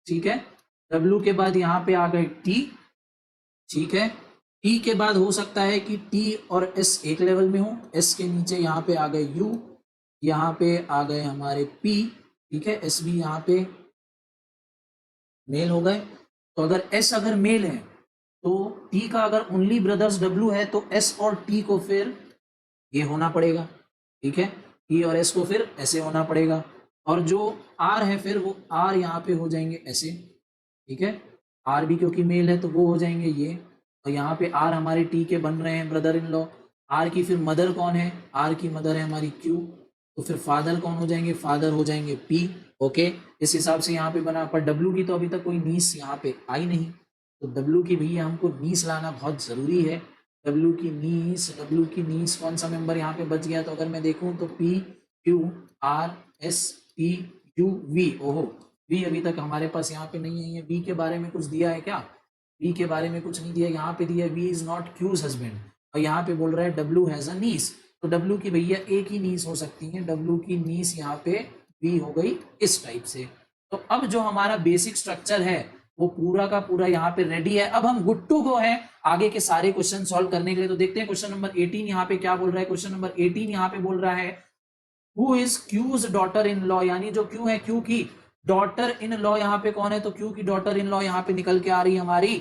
ठीक है, डब्ल्यू के बाद यहाँ पे आ गए टी, ठीक है, टी के बाद हो सकता है कि टी और एस एक लेवल में हो, एस के नीचे यहाँ पे आ गए यू, यहाँ पे आ गए हमारे पी, ठीक है, एस भी यहाँ पे मेल हो गए। तो अगर एस अगर मेल है तो टी का अगर ओनली ब्रदर्स डब्ल्यू है तो एस और टी को फिर ये होना पड़ेगा, ठीक है, टी और एस को फिर ऐसे होना पड़ेगा, और जो आर है फिर वो आर यहाँ पे हो जाएंगे ऐसे, ठीक है, आर भी क्योंकि मेल है तो वो हो जाएंगे ये, और यहाँ पे आर हमारे टी के बन रहे हैं ब्रदर इन लॉ। आर की फिर मदर कौन है, आर की मदर है हमारी क्यू, तो फिर फादर कौन हो जाएंगे, फादर हो जाएंगे पी। ओके, इस हिसाब से यहाँ पे बना, पर डब्ल्यू की तो अभी तक कोई नीस यहाँ पे आई नहीं, तो डब्ल्यू की भैया हमको नीस लाना बहुत जरूरी है। डब्ल्यू की नीस, डब्ल्यू की नीस कौन सा मेंबर यहाँ पे बच गया, तो अगर मैं देखूं तो P Q R S T U V, ओहो वी अभी तक हमारे पास यहाँ पे नहीं है, वी के बारे में कुछ दिया है क्या, वी के बारे में कुछ नहीं दिया, यहाँ पे दिया V is not Q's husband, और यहाँ पे बोल रहा है डब्ल्यू हैज अ नीस, तो डब्ल्यू की भैया एक ही नीस हो सकती है, डब्ल्यू की नीस यहाँ पे वी हो गई इस टाइप से। तो अब जो हमारा बेसिक स्ट्रक्चर है वो पूरा का पूरा यहाँ पे रेडी है, अब हम गुड टू गो है आगे के सारे क्वेश्चन सॉल्व करने के लिए। तो देखते हैं क्वेश्चन नंबर 18 यहाँ पे क्या बोल रहा है, क्वेश्चन नंबर 18 यहाँ पे बोल रहा है who is Q's daughter in law, यानी जो क्यू है, क्यू की डॉटर इन लॉ यहाँ पे कौन है, तो क्यू की डॉटर इन लॉ यहाँ पे निकल के आ रही है हमारी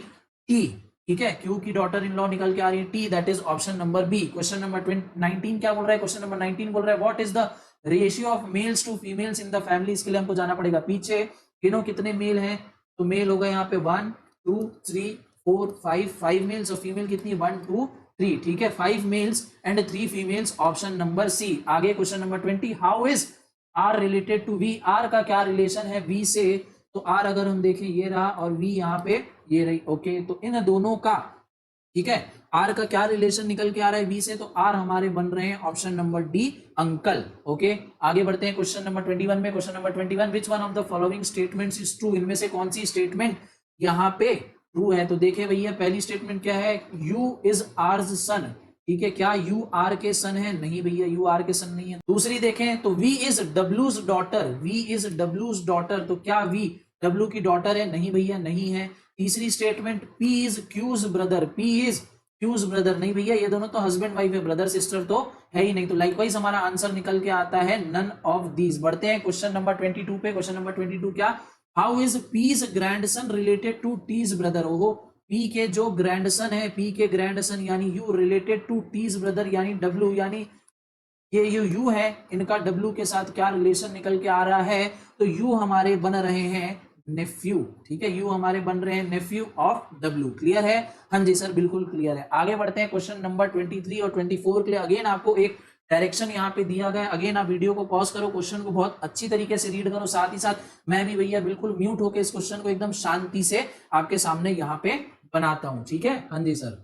टी, ठीक है, क्यू की डॉटर इन लॉ निकल के आ रही है T, that is option number B. Question number 19 क्या बोल रहा है, क्वेश्चन नंबर 19 बोल रहा है what is the ratio of males to females in the family, इसके लिए हमको जाना पड़ेगा पीछे, तीनों कितने मेल हैं, तो मेल हो गए यहाँ पे 1 2 3 4 5, 5 मेल्स, और फीमेल कितनी 1 2 3, ठीक है, 5 males and 3 females, option number C. आगे question number 20, how is R related to V, R का क्या रिलेशन है वी से, तो आर अगर हम देखें ये रहा और वी यहाँ पे ये रही, ओके, तो इन दोनों का, ठीक है, आर का क्या रिलेशन निकल के आ रहा है वी से, तो आर हमारे बन रहे हैं option number D uncle. Okay, आगे बढ़ते हैं क्वेश्चन नंबर 21 में। Question number 21, which one of the following statements is true, इनमें से कौन सी स्टेटमेंट यहाँ पे ट्रू है, तो देखे भैया पहली स्टेटमेंट क्या है, यू इज आर्स सन, ठीक है, क्या यू आर के सन है, नहीं भैया यू आर के सन नहीं है। दूसरी देखें तो वी इज डब्ल्यूज डॉटर, वी इज डब्ल्यूज डॉटर, तो क्या वी डब्ल्यू की डॉटर है, नहीं भैया नहीं है। तीसरी statement P is Q's brother, P is Q's brother, नहीं भैया ये दोनों तो हस्बैंड वाइफ है, ब्रदर सिस्टर तो है ही नहीं, तो लाइकवाइज हमारा आंसर निकल के आता है नन ऑफ दीज। बढ़ते हैं क्वेश्चन नंबर 22 पे। क्वेश्चन नंबर 22 क्या, how is P's grandson related to T's brother, ओहो पी के जो ग्रैंडसन है, पी के ग्रैंडसन यानी U related to T's brother यानी डब्ल्यू, यानी ये यू है, इनका डब्ल्यू के साथ क्या रिलेशन निकल के आ रहा है, तो यू हमारे बन रहे हैं नेफ्यू, ठीक है, यू हमारे बन रहे हैं नेफ्यू ऑफ डब्ल्यू। क्लियर है, हाँ जी सर बिल्कुल क्लियर है। आगे बढ़ते हैं क्वेश्चन नंबर 23 और 24 के लिए। अगेन आपको एक डायरेक्शन यहाँ पे दिया गया, अगेन आप वीडियो को पॉज करो, क्वेश्चन को बहुत अच्छी तरीके से रीड करो, साथ ही साथ मैं भी भैया बिल्कुल म्यूट होकर इस क्वेश्चन को एकदम शांति से आपके सामने यहाँ पे बनाता हूँ, ठीक है, हाँ जी सर।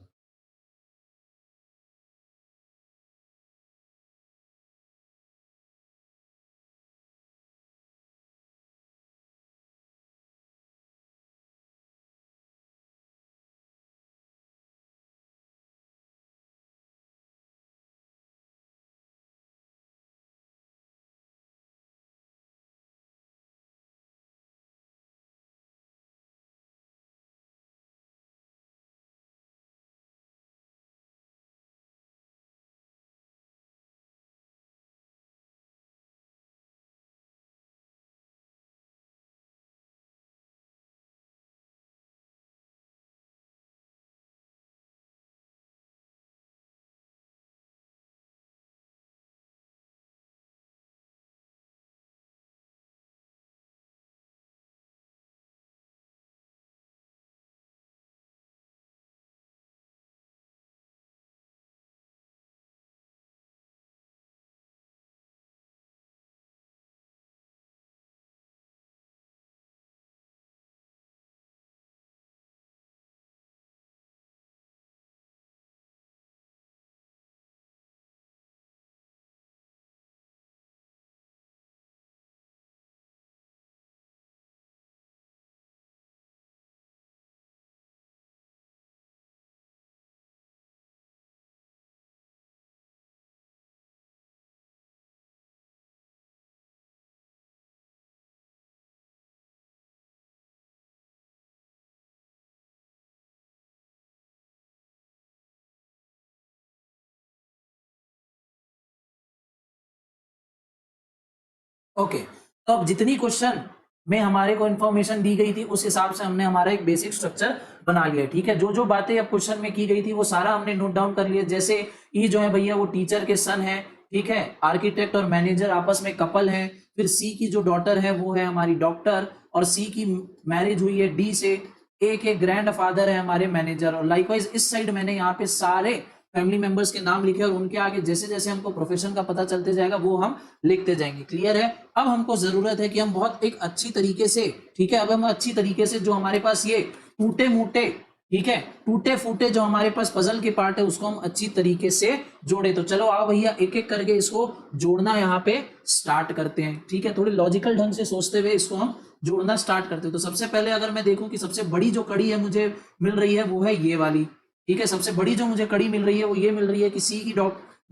ओके, तो अब जितनी क्वेश्चन में हमारे को इन्फॉर्मेशन दी गई थी उस हिसाब से हमने हमारा एक बेसिक स्ट्रक्चर बना लिया, ठीक है। जो जो बातें अब क्वेश्चन में की गई थी वो सारा हमने नोट डाउन कर लिया। जैसे ई जो है भैया वो टीचर के सन है, ठीक है। आर्किटेक्ट और मैनेजर आपस में कपल है। फिर सी की जो डॉटर है वो है हमारी डॉक्टर, और सी की मैरिज हुई है डी से। ए के ग्रैंड फादर है हमारे मैनेजर, और लाइकवाइज इस साइड मैंने यहाँ पे सारे फैमिली मेंबर्स के नाम लिखे और उनके आगे जैसे जैसे हमको प्रोफेशन का पता चलते जाएगा वो हम लिखते जाएंगे। क्लियर है। अब हमको जरूरत है कि हम बहुत एक अच्छी तरीके से, ठीक है, अब हम अच्छी तरीके से जो हमारे पास ये टूटे मूटे, ठीक है, टूटे फूटे जो हमारे पास पजल के पार्ट है उसको हम अच्छी तरीके से जोड़े। तो चलो आओ भैया एक एक करके इसको जोड़ना यहाँ पे स्टार्ट करते हैं, ठीक है। थोड़ी लॉजिकल ढंग से सोचते हुए इसको हम जोड़ना स्टार्ट करते हैं। तो सबसे पहले अगर मैं देखूं कि सबसे बड़ी जो कड़ी है मुझे मिल रही है वो है ये वाली, ठीक है। सबसे बड़ी जो मुझे कड़ी मिल रही है वो ये मिल रही है कि सी की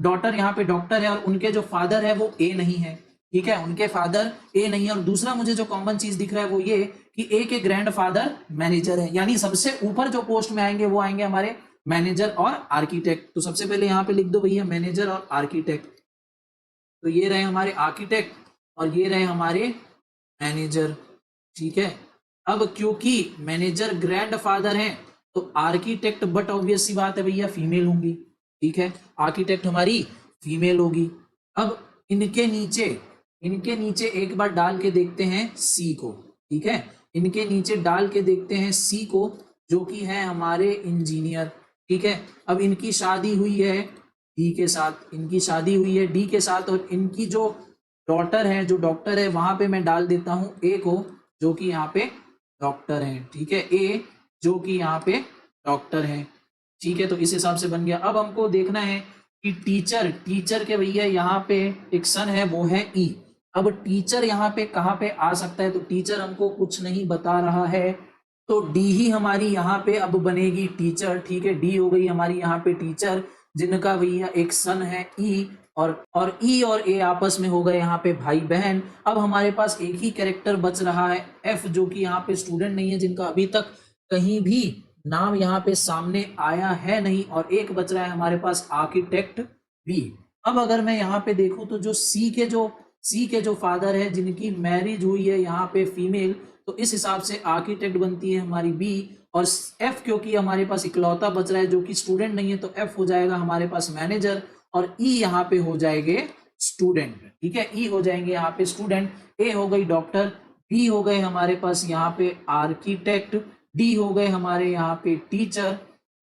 डॉटर यहाँ पे डॉक्टर है और उनके जो फादर है वो ए नहीं है, ठीक है, उनके फादर ए नहीं है। और दूसरा मुझे जो कॉमन चीज दिख रहा है वो ये कि ए के ग्रैंड फादर मैनेजर है, यानी सबसे ऊपर जो पोस्ट में आएंगे वो आएंगे हमारे मैनेजर और आर्किटेक्ट। तो सबसे पहले यहाँ पे लिख दो भैया मैनेजर और आर्किटेक्ट। तो ये रहे हमारे आर्किटेक्ट और ये रहे हमारे मैनेजर, ठीक है। अब क्योंकि मैनेजर ग्रैंड फादर है तो आर्किटेक्ट बट ऑब्वियस सी बात है भैया फीमेल होंगी, ठीक है, आर्किटेक्ट हमारी फीमेल होगी। अब इनके नीचे एक बार डाल के देखते हैं सी को, ठीक है, इनके नीचे डाल के देखते हैं सी को जो कि है हमारे इंजीनियर, ठीक है। अब इनकी शादी हुई है डी के साथ, इनकी शादी हुई है डी के साथ, और इनकी जो डॉटर है जो डॉक्टर है वहां पे मैं डाल देता हूं ए को जो कि यहाँ पे डॉक्टर है, ठीक है, ए जो कि यहाँ पे डॉक्टर है, ठीक है। तो इस हिसाब से बन गया। अब हमको देखना है कि टीचर टीचर के भैया यहाँ पे एक सन है वो है ई। अब टीचर यहाँ पे कहाँ पे आ सकता है, तो टीचर हमको कुछ नहीं बता रहा है, तो डी ही हमारी यहाँ पे अब बनेगी टीचर, ठीक है। डी हो गई हमारी यहाँ पे टीचर जिनका भैया एक सन है ई, और ई और ए आपस में हो गए यहाँ पे भाई बहन। अब हमारे पास एक ही कैरेक्टर बच रहा है एफ जो कि यहाँ पे स्टूडेंट नहीं है, जिनका अभी तक कहीं भी नाम यहाँ पे सामने आया है नहीं, और एक बच रहा है हमारे पास आर्किटेक्ट बी। अब अगर मैं यहाँ पे देखूं तो जो सी के जो फादर है जिनकी मैरिज हुई है यहाँ पे फीमेल, तो इस हिसाब से आर्किटेक्ट बनती है हमारी बी। और एफ क्योंकि हमारे पास इकलौता बच रहा है जो कि स्टूडेंट नहीं है तो एफ हो जाएगा हमारे पास मैनेजर, और ई यहाँ पे हो जाएंगे स्टूडेंट, ठीक है, ई हो जाएंगे यहाँ पे स्टूडेंट। ए हो गई डॉक्टर, बी हो गए हमारे पास यहाँ पे आर्किटेक्ट, डी हो गए हमारे यहाँ पे टीचर,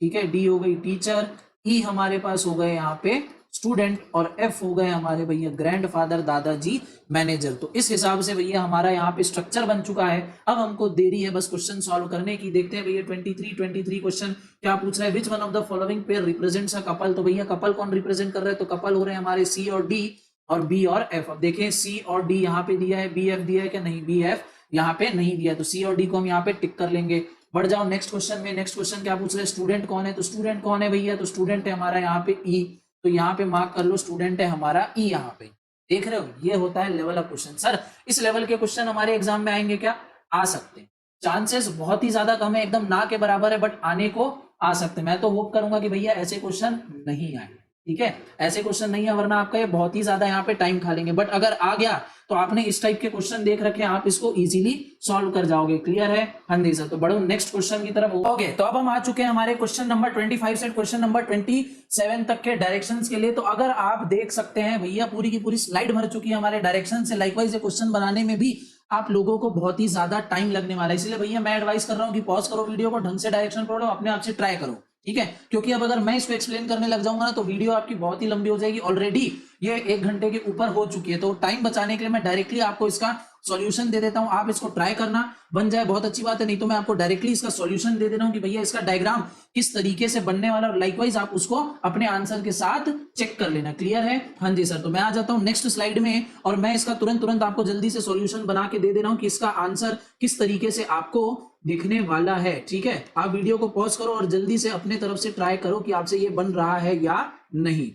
ठीक है, डी हो गई टीचर, ई हमारे पास हो गए यहाँ पे स्टूडेंट, और एफ हो गए हमारे भैया ग्रैंडफादर दादाजी मैनेजर। तो इस हिसाब से भैया हमारा यहाँ पे स्ट्रक्चर बन चुका है। अब हमको देरी है बस क्वेश्चन सॉल्व करने की। देखते हैं भैया 23 क्वेश्चन क्या पूछ रहा है। विच one of the following pair represents a couple. तो भैया कपल कौन रिप्रेजेंट कर रहे हैं, तो कपल हो रहे हैं हमारे सी और डी और बी और एफ। अब देखें सी और डी यहाँ पे दिया है, बी एफ दिया है क्या, नहीं, बी एफ यहाँ पे नहीं दिया, तो सी और डी को हम यहाँ पे टिक कर लेंगे। बढ़ जाओ नेक्स्ट क्वेश्चन में। नेक्स्ट क्वेश्चन क्या पूछ रहे हैं, स्टूडेंट कौन है, तो स्टूडेंट कौन है भैया, तो स्टूडेंट है हमारा यहाँ पे ई, तो यहाँ पे मार्क कर लो स्टूडेंट है हमारा ई। यहाँ पे देख रहे हो ये होता है लेवल ऑफ क्वेश्चन। सर इस लेवल के क्वेश्चन हमारे एग्जाम में आएंगे क्या, आ सकते हैं, चांसेस बहुत ही ज्यादा कम है, एकदम ना के बराबर है, बट आने को आ सकते हैं। मैं तो होप करूंगा कि भैया ऐसे क्वेश्चन नहीं आए, ठीक है, ऐसे क्वेश्चन नहीं है, वरना आपका ये बहुत ही ज्यादा यहाँ पे टाइम खा लेंगे। बट अगर आ गया तो आपने इस टाइप के क्वेश्चन देख रखे हैं, आप इसको इजीली सॉल्व कर जाओगे। क्लियर है, हाँ जी सर। तो बढ़ो नेक्स्ट क्वेश्चन की तरफ। ओके, तो अब हम आ चुके हैं हमारे क्वेश्चन नंबर 25 से क्वेश्चन नंबर 27 तक के डायरेक्शंस के लिए। तो अगर आप देख सकते हैं भैया पूरी की पूरी स्लाइड भर चुकी है हमारे डायरेक्शन से। लाइकवाइज ये क्वेश्चन बनाने में भी आप लोगों को बहुत ही ज्यादा टाइम लगने वाला है, इसलिए भैया मैं एडवाइस कर रहा हूँ कि पॉज करो वीडियो को, ढंग से डायरेक्शन पढ़ो, अपने आप से ट्राई करो, ठीक है। क्योंकि अब अगर मैं इसको एक्सप्लेन करने लग जाऊंगा ना तो वीडियो आपकी बहुत ही लंबी हो जाएगी। ऑलरेडी ये 1 घंटे के ऊपर हो चुकी है, तो टाइम बचाने के लिए मैं डायरेक्टली आपको इसका सॉल्यूशन दे देता हूं। आप इसको ट्राई करना, बन जाए बहुत अच्छी बात है, नहीं तो मैं आपको डायरेक्टली इसका सॉल्यूशन दे दे रहा हूं कि भैया इसका डायग्राम किस तरीके से बनने वाला, और लाइकवाइज आप उसको अपने आंसर के साथ चेक कर लेना। क्लियर है, हाँ जी सर। तो मैं आ जाता हूं नेक्स्ट स्लाइड में, और मैं इसका तुरंत आपको जल्दी से सॉल्यूशन बना के दे दे रहा हूं कि इसका आंसर किस तरीके से आपको दिखने वाला है, ठीक है। आप वीडियो को पॉज करो और जल्दी से अपने तरफ से ट्राई करो कि आपसे ये बन रहा है या नहीं।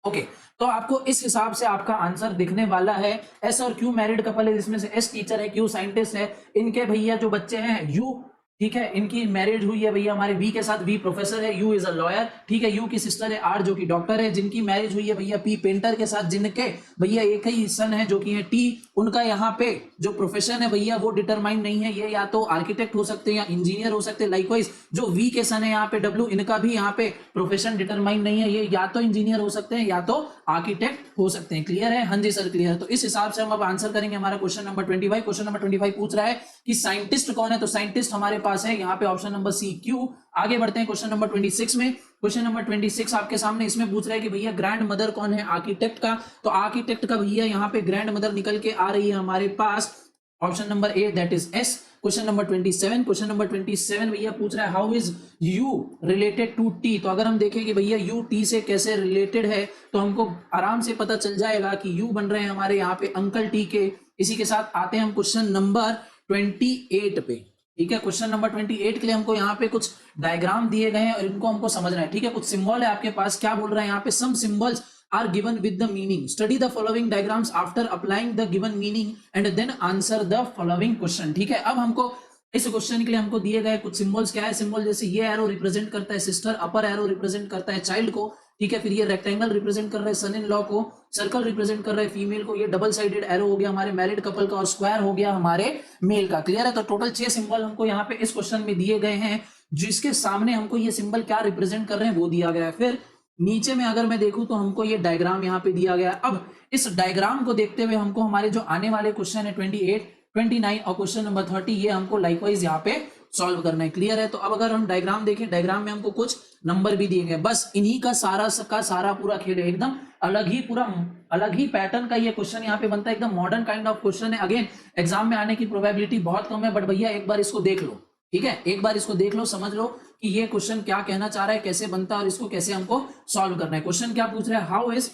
ओके, तो आपको इस हिसाब से आपका आंसर दिखने वाला है। एस और क्यू मैरिड कपल है, जिसमें से एस टीचर है, क्यू साइंटिस्ट है। इनके भैया जो बच्चे हैं यू, ठीक है, इनकी मैरिज हुई है भैया हमारे वी के साथ, वी प्रोफेसर है, यू इज अ लॉयर, ठीक है। यू की सिस्टर है आर जो कि डॉक्टर है, जिनकी मैरिज हुई है भैया पी पेंटर के साथ, जिनके भैया एक ही सन है जो कि है टी। उनका यहाँ पे जो प्रोफेशन है भैया वो डिटरमाइन नहीं है, ये या तो आर्किटेक्ट हो सकते हैं या इंजीनियर हो सकते हैं। लाइकवाइज जो वी के सन है यहाँ पे डब्ल्यू, इनका भी यहाँ पे प्रोफेशन डिटरमाइन नहीं है, ये या तो इंजीनियर हो सकते हैं या तो आर्किटेक्ट हो सकते हैं। क्लियर है? हाँ जी सर क्लियर है। तो इस हिसाब से हम अब आंसर करेंगे हमारा क्वेश्चन नंबर 25। क्वेश्चन नंबर 25 पूछ रहा है कि साइंटिस्ट कौन है, तो साइंटिस्ट हमारे पास है यहाँ पे ऑप्शन नंबर सी क्यू। आगे बढ़ते हैं क्वेश्चन नंबर 26 में। क्वेश्चन नंबर 26 आपके सामने इसमें पूछ रहा है कि भैया ग्रैंड मदर कौन है आर्किटेक्ट का, तो आर्किटेक्ट का भैया यहाँ पे ग्रैंड मदर निकल के आ रही है हमारे पास option number A, that is S. Question number 27, question number 27 भैया पूछ रहा है how is U related to T. तो अगर हम देखें कि भैया यू टी से कैसे रिलेटेड है, तो हमको आराम से पता चल जाएगा कि यू बन रहे हैं हमारे यहाँ पे अंकल टी के। इसी के साथ आते हैं हम क्वेश्चन नंबर 28 पे, ठीक है। क्वेश्चन नंबर 28 के लिए हमको यहाँ पे कुछ डायग्राम दिए गए हैं और इनको हमको समझना है, ठीक है। कुछ सिंबल है आपके पास, क्या बोल रहा है यहाँ पे, सम symbols are given with the meaning, study the following diagrams after applying the given meaning and then answer the following question, ठीक है। अब हमको इस क्वेश्चन के लिए हमको दिए गए कुछ सिंबल्स, क्या है सिंबल, जैसे ये एरो रिप्रेजेंट करता है सिस्टर, अपर एरो रिप्रेजेंट करता है चाइल्ड को, ठीक है। फिर ये रेक्टेंगल रिप्रेजेंट कर रहा है सन इन लॉ को, सर्कल रिप्रेजेंट कर रहा है फीमेल को, ये डबल साइडेड एरो हो गया हमारे मैरिड कपल का, और स्क्वायर हो गया हमारे मेल का। क्लियर है? तो टोटल 6 सिंबल हमको यहाँ पे इस क्वेश्चन में दिए गए हैं, जिसके सामने हमको ये सिंबल क्या रिप्रेजेंट कर रहे हैं वो दिया गया है। फिर नीचे में अगर मैं देखूं तो हमको ये डायग्राम यहाँ पे दिया गया है। अब इस डायग्राम को देखते हुए हमको हमारे जो आने वाले क्वेश्चन है 28, 29 और क्वेश्चन नंबर 30, ये हमको लाइकवाइज यहाँ पे सॉल्व करना है। क्लियर है? तो अब अगर हम डायग्राम देखें, डायग्राम में हमको कुछ नंबर भी दिए गए, बस इन्हीं का सारा पूरा खेल है, एकदम अलग ही पूरा अलग ही पैटर्न का ये क्वेश्चन यहाँ पे बनता है, एकदम मॉडर्न काइंड ऑफ क्वेश्चन है। अगेन एग्जाम में आने की प्रोबेबिलिटी बहुत कम है, बट भैया एक बार इसको देख लो, ठीक है, एक बार इसको देख लो, समझ लो कि ये क्वेश्चन क्या कहना चाह रहा है, कैसे बनता है और इसको कैसे हमको सॉल्व करना है। क्वेश्चन क्या पूछ रहा है, हाउ इज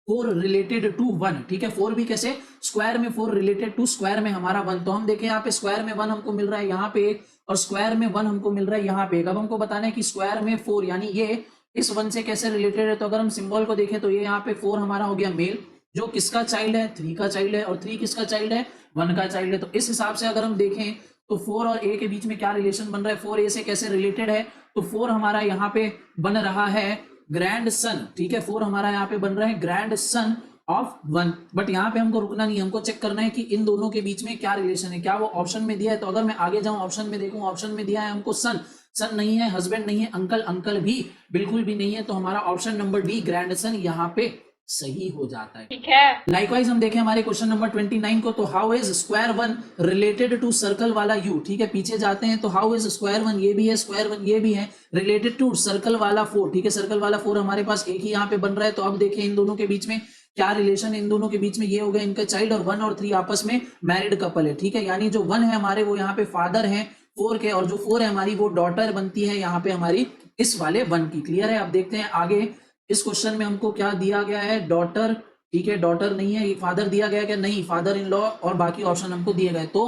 4 रिलेटेड टू 1, ठीक है। 4 भी कैसे, स्क्वायर में 4 रिलेटेड टू स्क्वायर में हमारा 1। तो हम देखें यहाँ पे स्क्वायर में 1 हमको मिल रहा है यहाँ पे एक, और स्क्वायर में 1 हमको मिल रहा है यहाँ पे एक। अब हमको बताना है कि स्क्वायर में 4 यानी ये इस 1 से कैसे रिलेटेड है। तो अगर हम सिंबल को देखें तो ये यहाँ पे 4 हमारा हो गया मेल, जो किसका चाइल्ड है, 3 का चाइल्ड है, और 3 किसका चाइल्ड है, 1 का चाइल्ड है। तो इस हिसाब से अगर हम देखें तो 4 और ए के बीच में क्या रिलेशन बन रहा है, 4 ए से कैसे रिलेटेड है, तो 4 हमारा यहाँ पे बन रहा है ग्रैंड सन, ठीक है। 4 हमारा यहाँ पे बन रहा है ग्रैंड सन ऑफ 1। बट यहाँ पे हमको रुकना नहीं, हमको चेक करना है कि इन दोनों के बीच में क्या रिलेशन है, क्या वो ऑप्शन में दिया है। तो अगर मैं आगे जाऊं ऑप्शन में देखूं, ऑप्शन में दिया है हमको सन, सन नहीं है, हस्बैंड नहीं है, अंकल, अंकल भी बिल्कुल भी नहीं है। तो हमारा option number D grand son यहाँ पे सही हो जाता है, ठीक है। लाइकवाइज हम देखें हमारे क्वेश्चन नंबर 29 को, तो how is square 1 related to circle वाला यू, ठीक है। पीछे जाते हैं तो हाउ इज स्क्वायर 1, ये भी है, स्क्वायर 1 ये भी है, रिलेटेड टू सर्कल वाला 4, ठीक है। सर्कल वाला 4 हमारे पास एक ही यहाँ पे बन रहा है। तो अब देखें इन दोनों के बीच में क्या रिलेशन है, इन दोनों के बीच में ये हो गया इनका चाइल्ड, और 1 और 3 आपस में मैरिड कपल है, ठीक है। यानी जो 1 है हमारे वो यहाँ पे फादर है 4 के, और जो 4 है हमारी वो डॉटर बनती है यहाँ पे हमारी इस वाले 1 की। क्लियर है? अब देखते हैं आगे इस क्वेश्चन में हमको क्या दिया गया है, डॉटर, ठीक है, डॉटर नहीं है, ये फादर दिया गया क्या, नहीं, फादर इन लॉ, और बाकी ऑप्शन हमको दिए गए। तो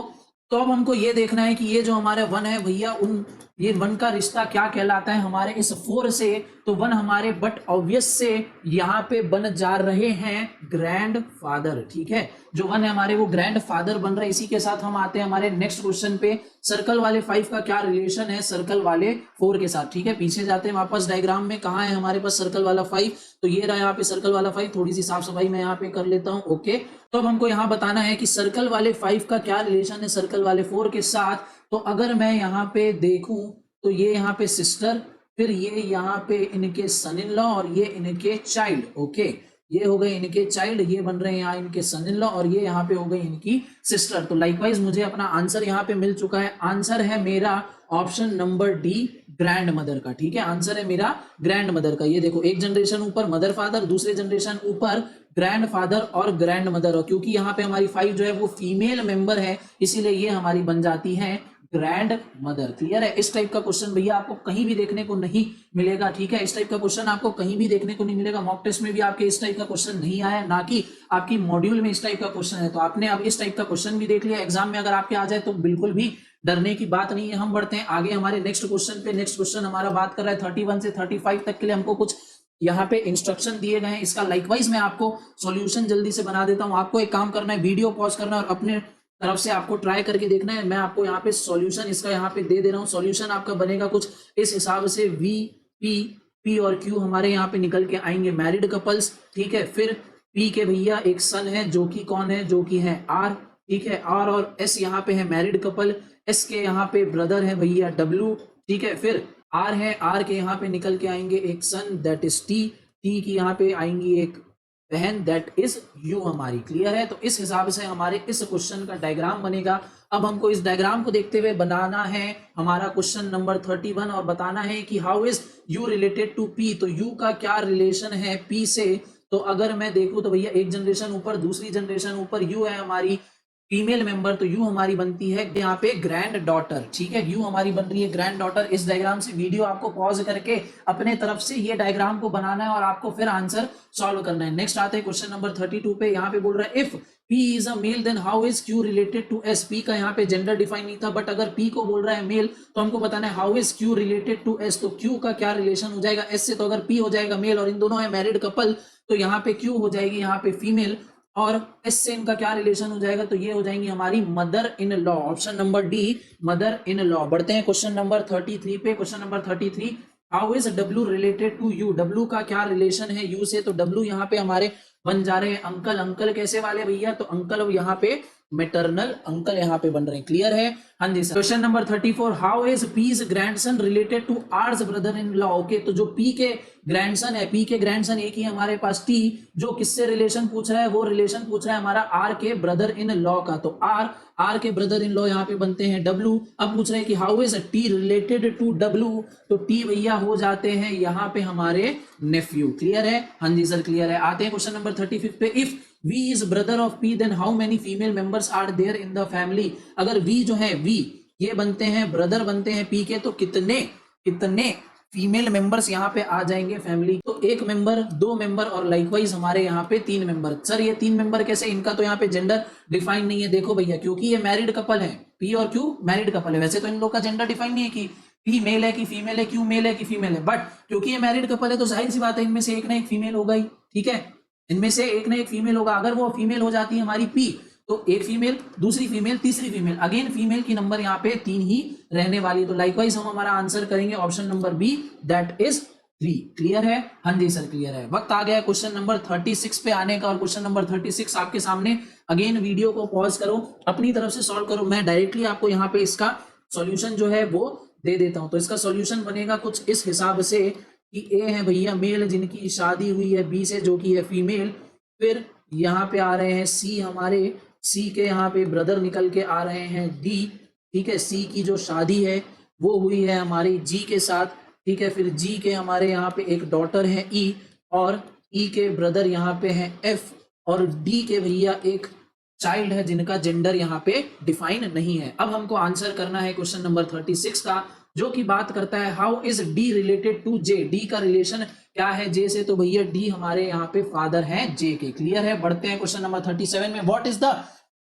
अब हमको ये देखना है कि ये जो हमारे 1 है भैया, उन ये 1 का रिश्ता क्या कहलाता है हमारे इस 4 से। तो 1 हमारे बट ऑब्वियस से यहाँ पे बन जा रहे हैं ग्रैंड फादर, ठीक है। जो 1 है हमारे वो ग्रैंड फादर बन रहे हैं। इसी के साथ हम आते हैं हमारे नेक्स्ट क्वेश्चन पे, सर्कल वाले 5 का क्या रिलेशन है सर्कल वाले 4 के साथ, ठीक है। पीछे जाते हैं वापस डायग्राम में, कहाँ है हमारे पास सर्कल वाला 5, तो ये रहा यहाँ पे सर्कल वाला 5। थोड़ी सी साफ सफाई मैं यहाँ पे कर लेता हूँ, ओके। तो अब हमको यहाँ बताना है कि सर्कल वाले 5 का क्या रिलेशन है सर्कल वाले 4 के साथ। तो अगर मैं यहाँ पे देखूं तो ये यहाँ पे सिस्टर, फिर ये यहाँ पे इनके सन इन लॉ, और ये इनके चाइल्ड, ओके। ये हो गए इनके चाइल्ड, ये बन रहे हैं यहाँ इनके सन इन लॉ, और ये यहाँ पे हो गई इनकी सिस्टर। तो लाइकवाइज मुझे अपना आंसर यहाँ पे मिल चुका है। आंसर है मेरा option number D grand mother का, ठीक है। आंसर है मेरा ग्रैंड मदर का। ये देखो, एक जनरेशन ऊपर मदर फादर, दूसरे जनरेशन ऊपर ग्रैंड फादर और ग्रैंड मदर, और क्योंकि यहाँ पे हमारी 5 जो है वो फीमेल मेंबर है, इसीलिए ये हमारी बन जाती है ग्रैंड मदर। क्लियर है? इस टाइप का क्वेश्चन भैया आपको कहीं भी देखने को नहीं मिलेगा, ठीक है। इस टाइप का क्वेश्चन आपको कहीं भी देखने को नहीं मिलेगा। मॉक टेस्ट में भी आपके इस टाइप का क्वेश्चन नहीं आया, ना कि आपकी मॉड्यूल में इस टाइप का क्वेश्चन है। तो आपने अब इस टाइप का क्वेश्चन भी देख लिया, एग्जाम में अगर आपके आ जाए तो बिल्कुल भी डरने की बात नहीं है। हम बढ़ते हैं आगे हमारे नेक्स्ट क्वेश्चन पे। नेक्स्ट क्वेश्चन हमारा बात कर रहा है 31 से 35 तक के लिए हमको कुछ यहाँ पे इंस्ट्रक्शन दिए गए हैं, इसका लाइकवाइज मैं आपको सॉल्यूशन जल्दी से बना देता हूँ। आपको एक काम करना है, वीडियो पॉज करना है और अपने तरफ से आपको ट्राई करके देखना है। मैं आपको यहाँ पे सॉल्यूशन इसका यहाँ पे दे दे रहा हूँ। सॉल्यूशन आपका बनेगा कुछ इस हिसाब से, वी पी और क्यू हमारे यहाँ पे निकल के आएंगे मैरिड कपल्स, ठीक है। फिर पी के भैया एक सन है जो कि कौन है, जो कि है आर, ठीक है। आर और एस यहाँ पे है मैरिड कपल, एस के यहाँ पे ब्रदर है भैया डब्ल्यू, ठीक है। फिर आर है, आर के यहाँ पे निकल के आएंगे एक सन दैट इज टी, टी की यहाँ पे आएंगी एक बहन दैट इज यू हमारी, क्लियर है। तो इस हिसाब से हमारे इस क्वेश्चन का डायग्राम बनेगा। अब हमको इस डायग्राम को देखते हुए बनाना है हमारा क्वेश्चन नंबर 31 और बताना है कि how is U related to P. तो यू का क्या रिलेशन है पी से। तो अगर मैं देखूं तो भैया एक जनरेशन ऊपर, दूसरी जनरेशन ऊपर, यू है हमारी फीमेल मेंबर, तो यू हमारी बनती है यहाँ पे ग्रैंड डॉटर, ठीक है। यू हमारी बन रही है ग्रैंड डॉटर। इस डायग्राम से वीडियो आपको पॉज करके अपने तरफ से ये डायग्राम को बनाना है और आपको फिर आंसर सॉल्व करना है। नेक्स्ट आते हैं क्वेश्चन नंबर 32 पे। यहाँ पे बोल रहा है if P is a male then how is Q related to S। P का यहाँ पे जेंडर डिफाइन नहीं था, बट अगर P को बोल रहा है मेल तो हमको बताना है how is Q related to S। तो Q का क्या रिलेशन हो जाएगा S से। तो अगर P हो जाएगा मेल और इन दोनों है मैरिड कपल, तो यहाँ पे Q हो जाएगी यहाँ पे फीमेल और एस से इनका क्या रिलेशन हो जाएगा, तो ये हो जाएंगी हमारी mother in law. Option number D, mother in law. बढ़ते हैं क्वेश्चन नंबर 33 पे। Question number 33, how is W related to U. W का क्या रिलेशन है यू से। तो डब्ल्यू यहाँ पे हमारे बन जा रहे हैं अंकल। अंकल कैसे वाले भैया, तो अंकल अब यहाँ पे मेटरनल अंकल यहाँ पे बन रहे हैं, क्लियर है। हाँ जी sir. Question number 34, how is P's grandson related to R's brother in law. Okay, तो जो पी के ग्रैंडसन है, पी के ग्रैंडसन एक ही हमारे पास टी, जो किससे रिलेशन पूछ रहा है, वो रिलेशन पूछ रहा है हमारा आर के ब्रदर इन लॉ का। तो आर के ब्रदर इन लॉ यहाँ पे बनते हैं डब्ल्यू। अब पूछ रहे हैं कि how is T related to W. तो टी भैया हो जाते हैं यहाँ पे हमारे नेफ्यू, क्लियर है। हाँ जी सर क्लियर है। आते हैं क्वेश्चन नंबर 35 पे। If V is brother of P then how many female members are there in the family। अगर V जो है, V ये बनते हैं ब्रदर बनते हैं P के, तो कितने फीमेल मेंबर्स यहाँ पे आ जाएंगे फैमिली। तो एक मेंबर, दो मेंबर और लाइकवाइज हमारे यहाँ पे तीन मेंबर। सर ये तीन मेंबर कैसे, इनका तो यहाँ पे जेंडर डिफाइन नहीं है। देखो भैया क्योंकि ये मैरिड कपल है, P और Q मैरिड कपल है। वैसे तो इन लोग का जेंडर डिफाइन नहीं है कि P मेल है कि फीमेल है, Q मेल है कि फीमेल है, बट क्योंकि ये मैरिड कपल है तो जाहिर सी बात है इनमें से एक ना एक फीमेल होगा ही, ठीक है। इनमें से एक ना एक फीमेल होगा। अगर वो फीमेल हो जाती है हमारी P, तो एक फीमेल, दूसरी फीमेल, तीसरी फीमेल, अगेन फीमेल की नंबर यहाँ पे 3 ही रहने वाली। तो लाइकवाइज हम हमारा आंसर करेंगे option number B, that is 3, clear है। हाँ जी सर क्लियर है। वक्त आ गया क्वेश्चन नंबर 36 पे आने का और क्वेश्चन नंबर 36 आपके सामने। अगेन वीडियो को पॉज करो, अपनी तरफ से सॉल्व करो। मैं डायरेक्टली आपको यहाँ पे इसका सॉल्यूशन जो है वो दे देता हूं। तो इसका सॉल्यूशन बनेगा कुछ इस हिसाब से कि ए है भैया मेल जिनकी शादी हुई है बी से जो कि है फीमेल। फिर यहाँ पे आ रहे हैं सी, हमारे सी के यहाँ पे ब्रदर निकल के आ रहे हैं डी, ठीक है। सी की जो शादी है वो हुई है हमारी जी के साथ, ठीक है। फिर जी के हमारे यहाँ पे एक डॉटर है ई, और ई के ब्रदर यहाँ पे हैं एफ, और डी के भैया एक चाइल्ड है जिनका जेंडर यहाँ पे डिफाइन नहीं है। अब हमको आंसर करना है क्वेश्चन नंबर 36 का, जो कि बात करता है how is D related to J. D का रिलेशन क्या है जे से, तो भैया डी हमारे यहाँ पे फादर हैं जे के, क्लियर है। बढ़ते हैं क्वेश्चन नंबर 37 में। What is the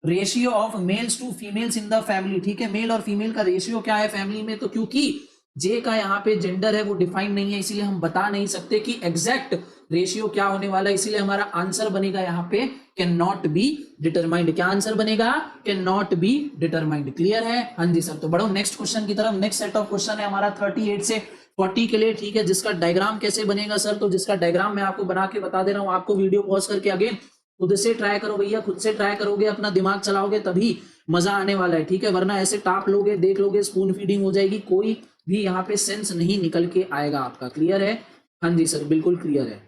ratio of males to females in the family, ठीक है। मेल और फीमेल का रेशियो क्या है फैमिली में, तो क्योंकि जे का यहाँ पे जेंडर है वो डिफाइन नहीं है, इसीलिए हम बता नहीं सकते कि एग्जैक्ट रेशियो क्या होने वाला है। इसीलिए हमारा आंसर बनेगा यहाँ पे कैन नॉट बी डिटरमाइंड। क्या आंसर बनेगा, can not be determined, clear है। हाँ जी सर। तो बढ़ो नेक्स्ट क्वेश्चन की तरफ। नेक्स्ट सेट ऑफ क्वेश्चन है हमारा 38 से 40 के लिए, ठीक है। जिसका डायग्राम कैसे बनेगा सर, तो जिसका डायग्राम मैं आपको बना के बता दे रहा हूँ। आपको वीडियो पॉज करके अगेन खुद से ट्राई करो भैया, खुद से ट्राई करोगे, अपना दिमाग चलाओगे तभी मजा आने वाला है, ठीक है। वरना ऐसे टाप लोगे, देख लोगे, स्पून फीडिंग हो जाएगी, कोई भी यहाँ पे सेंस नहीं निकल के आएगा आपका, क्लियर है। हाँ जी सर बिल्कुल क्लियर है।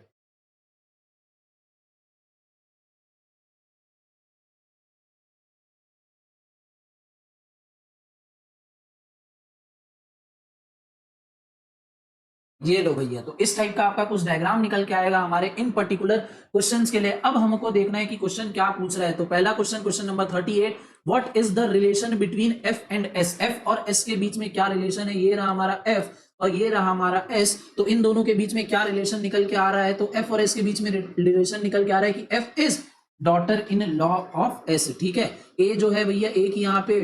ये लो भैया, तो इस टाइप का आपका कुछ डायग्राम निकल के आएगा हमारे इन पर्टिकुलर क्वेश्चंस के लिए। अब हमको देखना है कि क्वेश्चन क्या पूछ रहा है। तो पहला question, question number 38, what is the relation between F and S. F और एस के बीच में क्या रिलेशन है। ये रहा हमारा एफ और ये रहा हमारा एस, तो इन दोनों के बीच में क्या रिलेशन निकल के आ रहा है। तो एफ और एस के बीच में रिलेशन निकल के आ रहा है कि F is daughter in law of S, ठीक है। ए जो है भैया, ए की यहाँ पे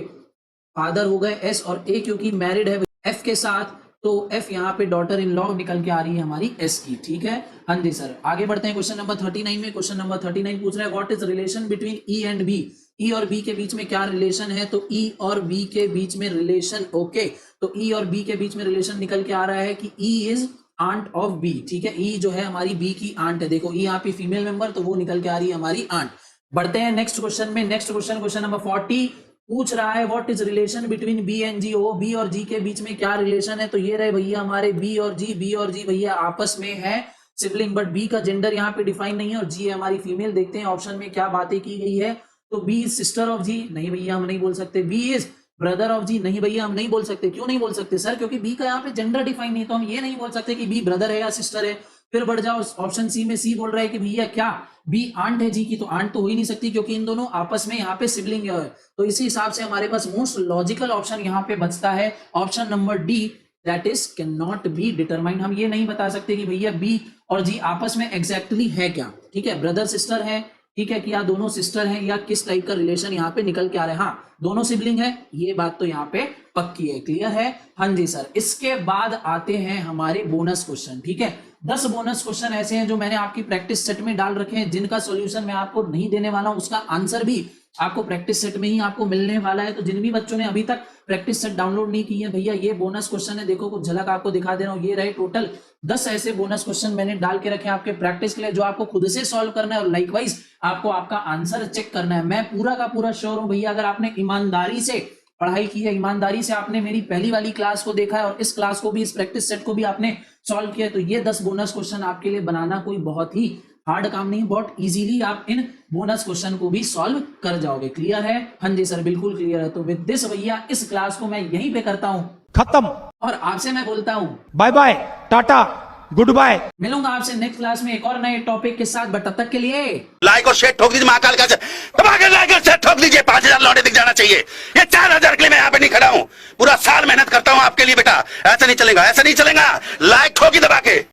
फादर हो गए एस, और ए क्योंकि मैरिड है एफ के साथ, तो एफ यहाँ पे डॉटर इन लॉ निकल के आ रही है हमारी एस की, ठीक है। हाँ जी सर, आगे बढ़ते हैं क्वेश्चन नंबर 39 में। क्वेश्चन नंबर 39 पूछ रहा है what is relation between E and B. E और बी के बीच में क्या रिलेशन है? तो ई और बी के बीच में रिलेशन, ओके, तो ई और बी के बीच में रिलेशन निकल के आ रहा है कि E is aunt of B, ठीक है। ई जो है हमारी बी की आंट है, देखो ई यहाँ पे फीमेल मेंबर, तो वो निकल के आ रही है हमारी आंट। बढ़ते हैं नेक्स्ट क्वेश्चन में। नेक्स्ट क्वेश्चन, क्वेश्चन नंबर 40 पूछ रहा है what is relation between B and G. ओ बी और जी के बीच में क्या रिलेशन है? तो ये रहे भैया हमारे बी और जी। बी और जी भैया आपस में है सिबलिंग, बट बी का जेंडर यहाँ पे डिफाइन नहीं है और जी है हमारी फीमेल। देखते हैं ऑप्शन में क्या बातें की गई है। तो बी इज सिस्टर ऑफ जी, नहीं भैया हम नहीं बोल सकते। बी इज ब्रदर ऑफ जी, नहीं भैया हम नहीं बोल सकते। क्यों नहीं बोल सकते सर? क्योंकि बी का यहाँ पे जेंडर डिफाइन नहीं, तो हम ये नहीं बोल सकते कि बी ब्रदर है या सिस्टर है। फिर बढ़ जाओ ऑप्शन सी में। सी बोल रहा है कि भैया क्या बी आंट है जी की? तो आंट तो हो ही नहीं सकती क्योंकि इन दोनों आपस में यहाँ पे सिबलिंग है। तो इसी हिसाब से हमारे पास मोस्ट लॉजिकल ऑप्शन यहाँ पे बचता है option number D, that is can not be determined. हम ये नहीं बता सकते कि भैया बी और जी आपस में एग्जैक्टली है क्या, ठीक है, ब्रदर सिस्टर है, ठीक है, कि या दोनों सिस्टर हैं, या किस टाइप का रिलेशन यहाँ पे निकल के आ रहा है। हाँ दोनों सिबलिंग है, ये बात तो यहाँ पे पक्की है, क्लियर है। हाँ जी सर। इसके बाद आते हैं हमारे बोनस क्वेश्चन, ठीक है। 10 बोनस क्वेश्चन ऐसे हैं जो मैंने आपकी प्रैक्टिस सेट में डाल रखे हैं, जिनका सॉल्यूशन मैं आपको नहीं देने वाला हूं, उसका आंसर भी आपको प्रैक्टिस सेट में ही आपको मिलने वाला है। तो जिन भी बच्चों ने अभी तक प्रैक्टिस सेट डाउनलोड नहीं की है भैया, ये बोनस क्वेश्चन है, देखो कुछ झलक आपको दिखा दे रहा हूँ। ये रहे टोटल 10 ऐसे बोनस क्वेश्चन मैंने डाल के रखे हैं आपके प्रैक्टिस के लिए, जो आपको खुद से सॉल्व करना है और लाइकवाइज आपको आपका आंसर चेक करना है। मैं पूरा का पूरा श्योर हूं भैया, अगर आपने ईमानदारी से पढ़ाई की है, ईमानदारी से आपने मेरी पहली वाली क्लास को देखा है और इस क्लास को भी, इस प्रैक्टिस सेट को भी आपने सॉल्व किया है, तो ये 10 बोनस क्वेश्चन आपके लिए बनाना कोई बहुत ही हार्ड काम नहीं, बहुत इजीली आप इन बोनस क्वेश्चन को भी सॉल्व कर जाओगे। क्लियर है? हाँ जी सर, बिल्कुल क्लियर है। तो विद दिस भैया इस क्लास को मैं यहीं पे करता हूं खत्म, और आपसे मैं बोलता हूं बाय बाय, टाटा, गुड बाय। मिलूंगा आपसे नेक्स्ट क्लास में एक और नए टॉपिक के साथ, बट तब तक के लिए लाइक और शेयर ठोक दीजिए, महाकाल का दबा के लाइक और शेयर ठोक दीजिए। 5000 लौटे दिख जाना चाहिए। ये 4000 के लिए मैं यहाँ पे नहीं खड़ा हूँ, पूरा साल मेहनत करता हूँ आपके लिए बेटा। ऐसा नहीं चलेगा, ऐसा नहीं चलेगा। लाइक ठोकी दबा के।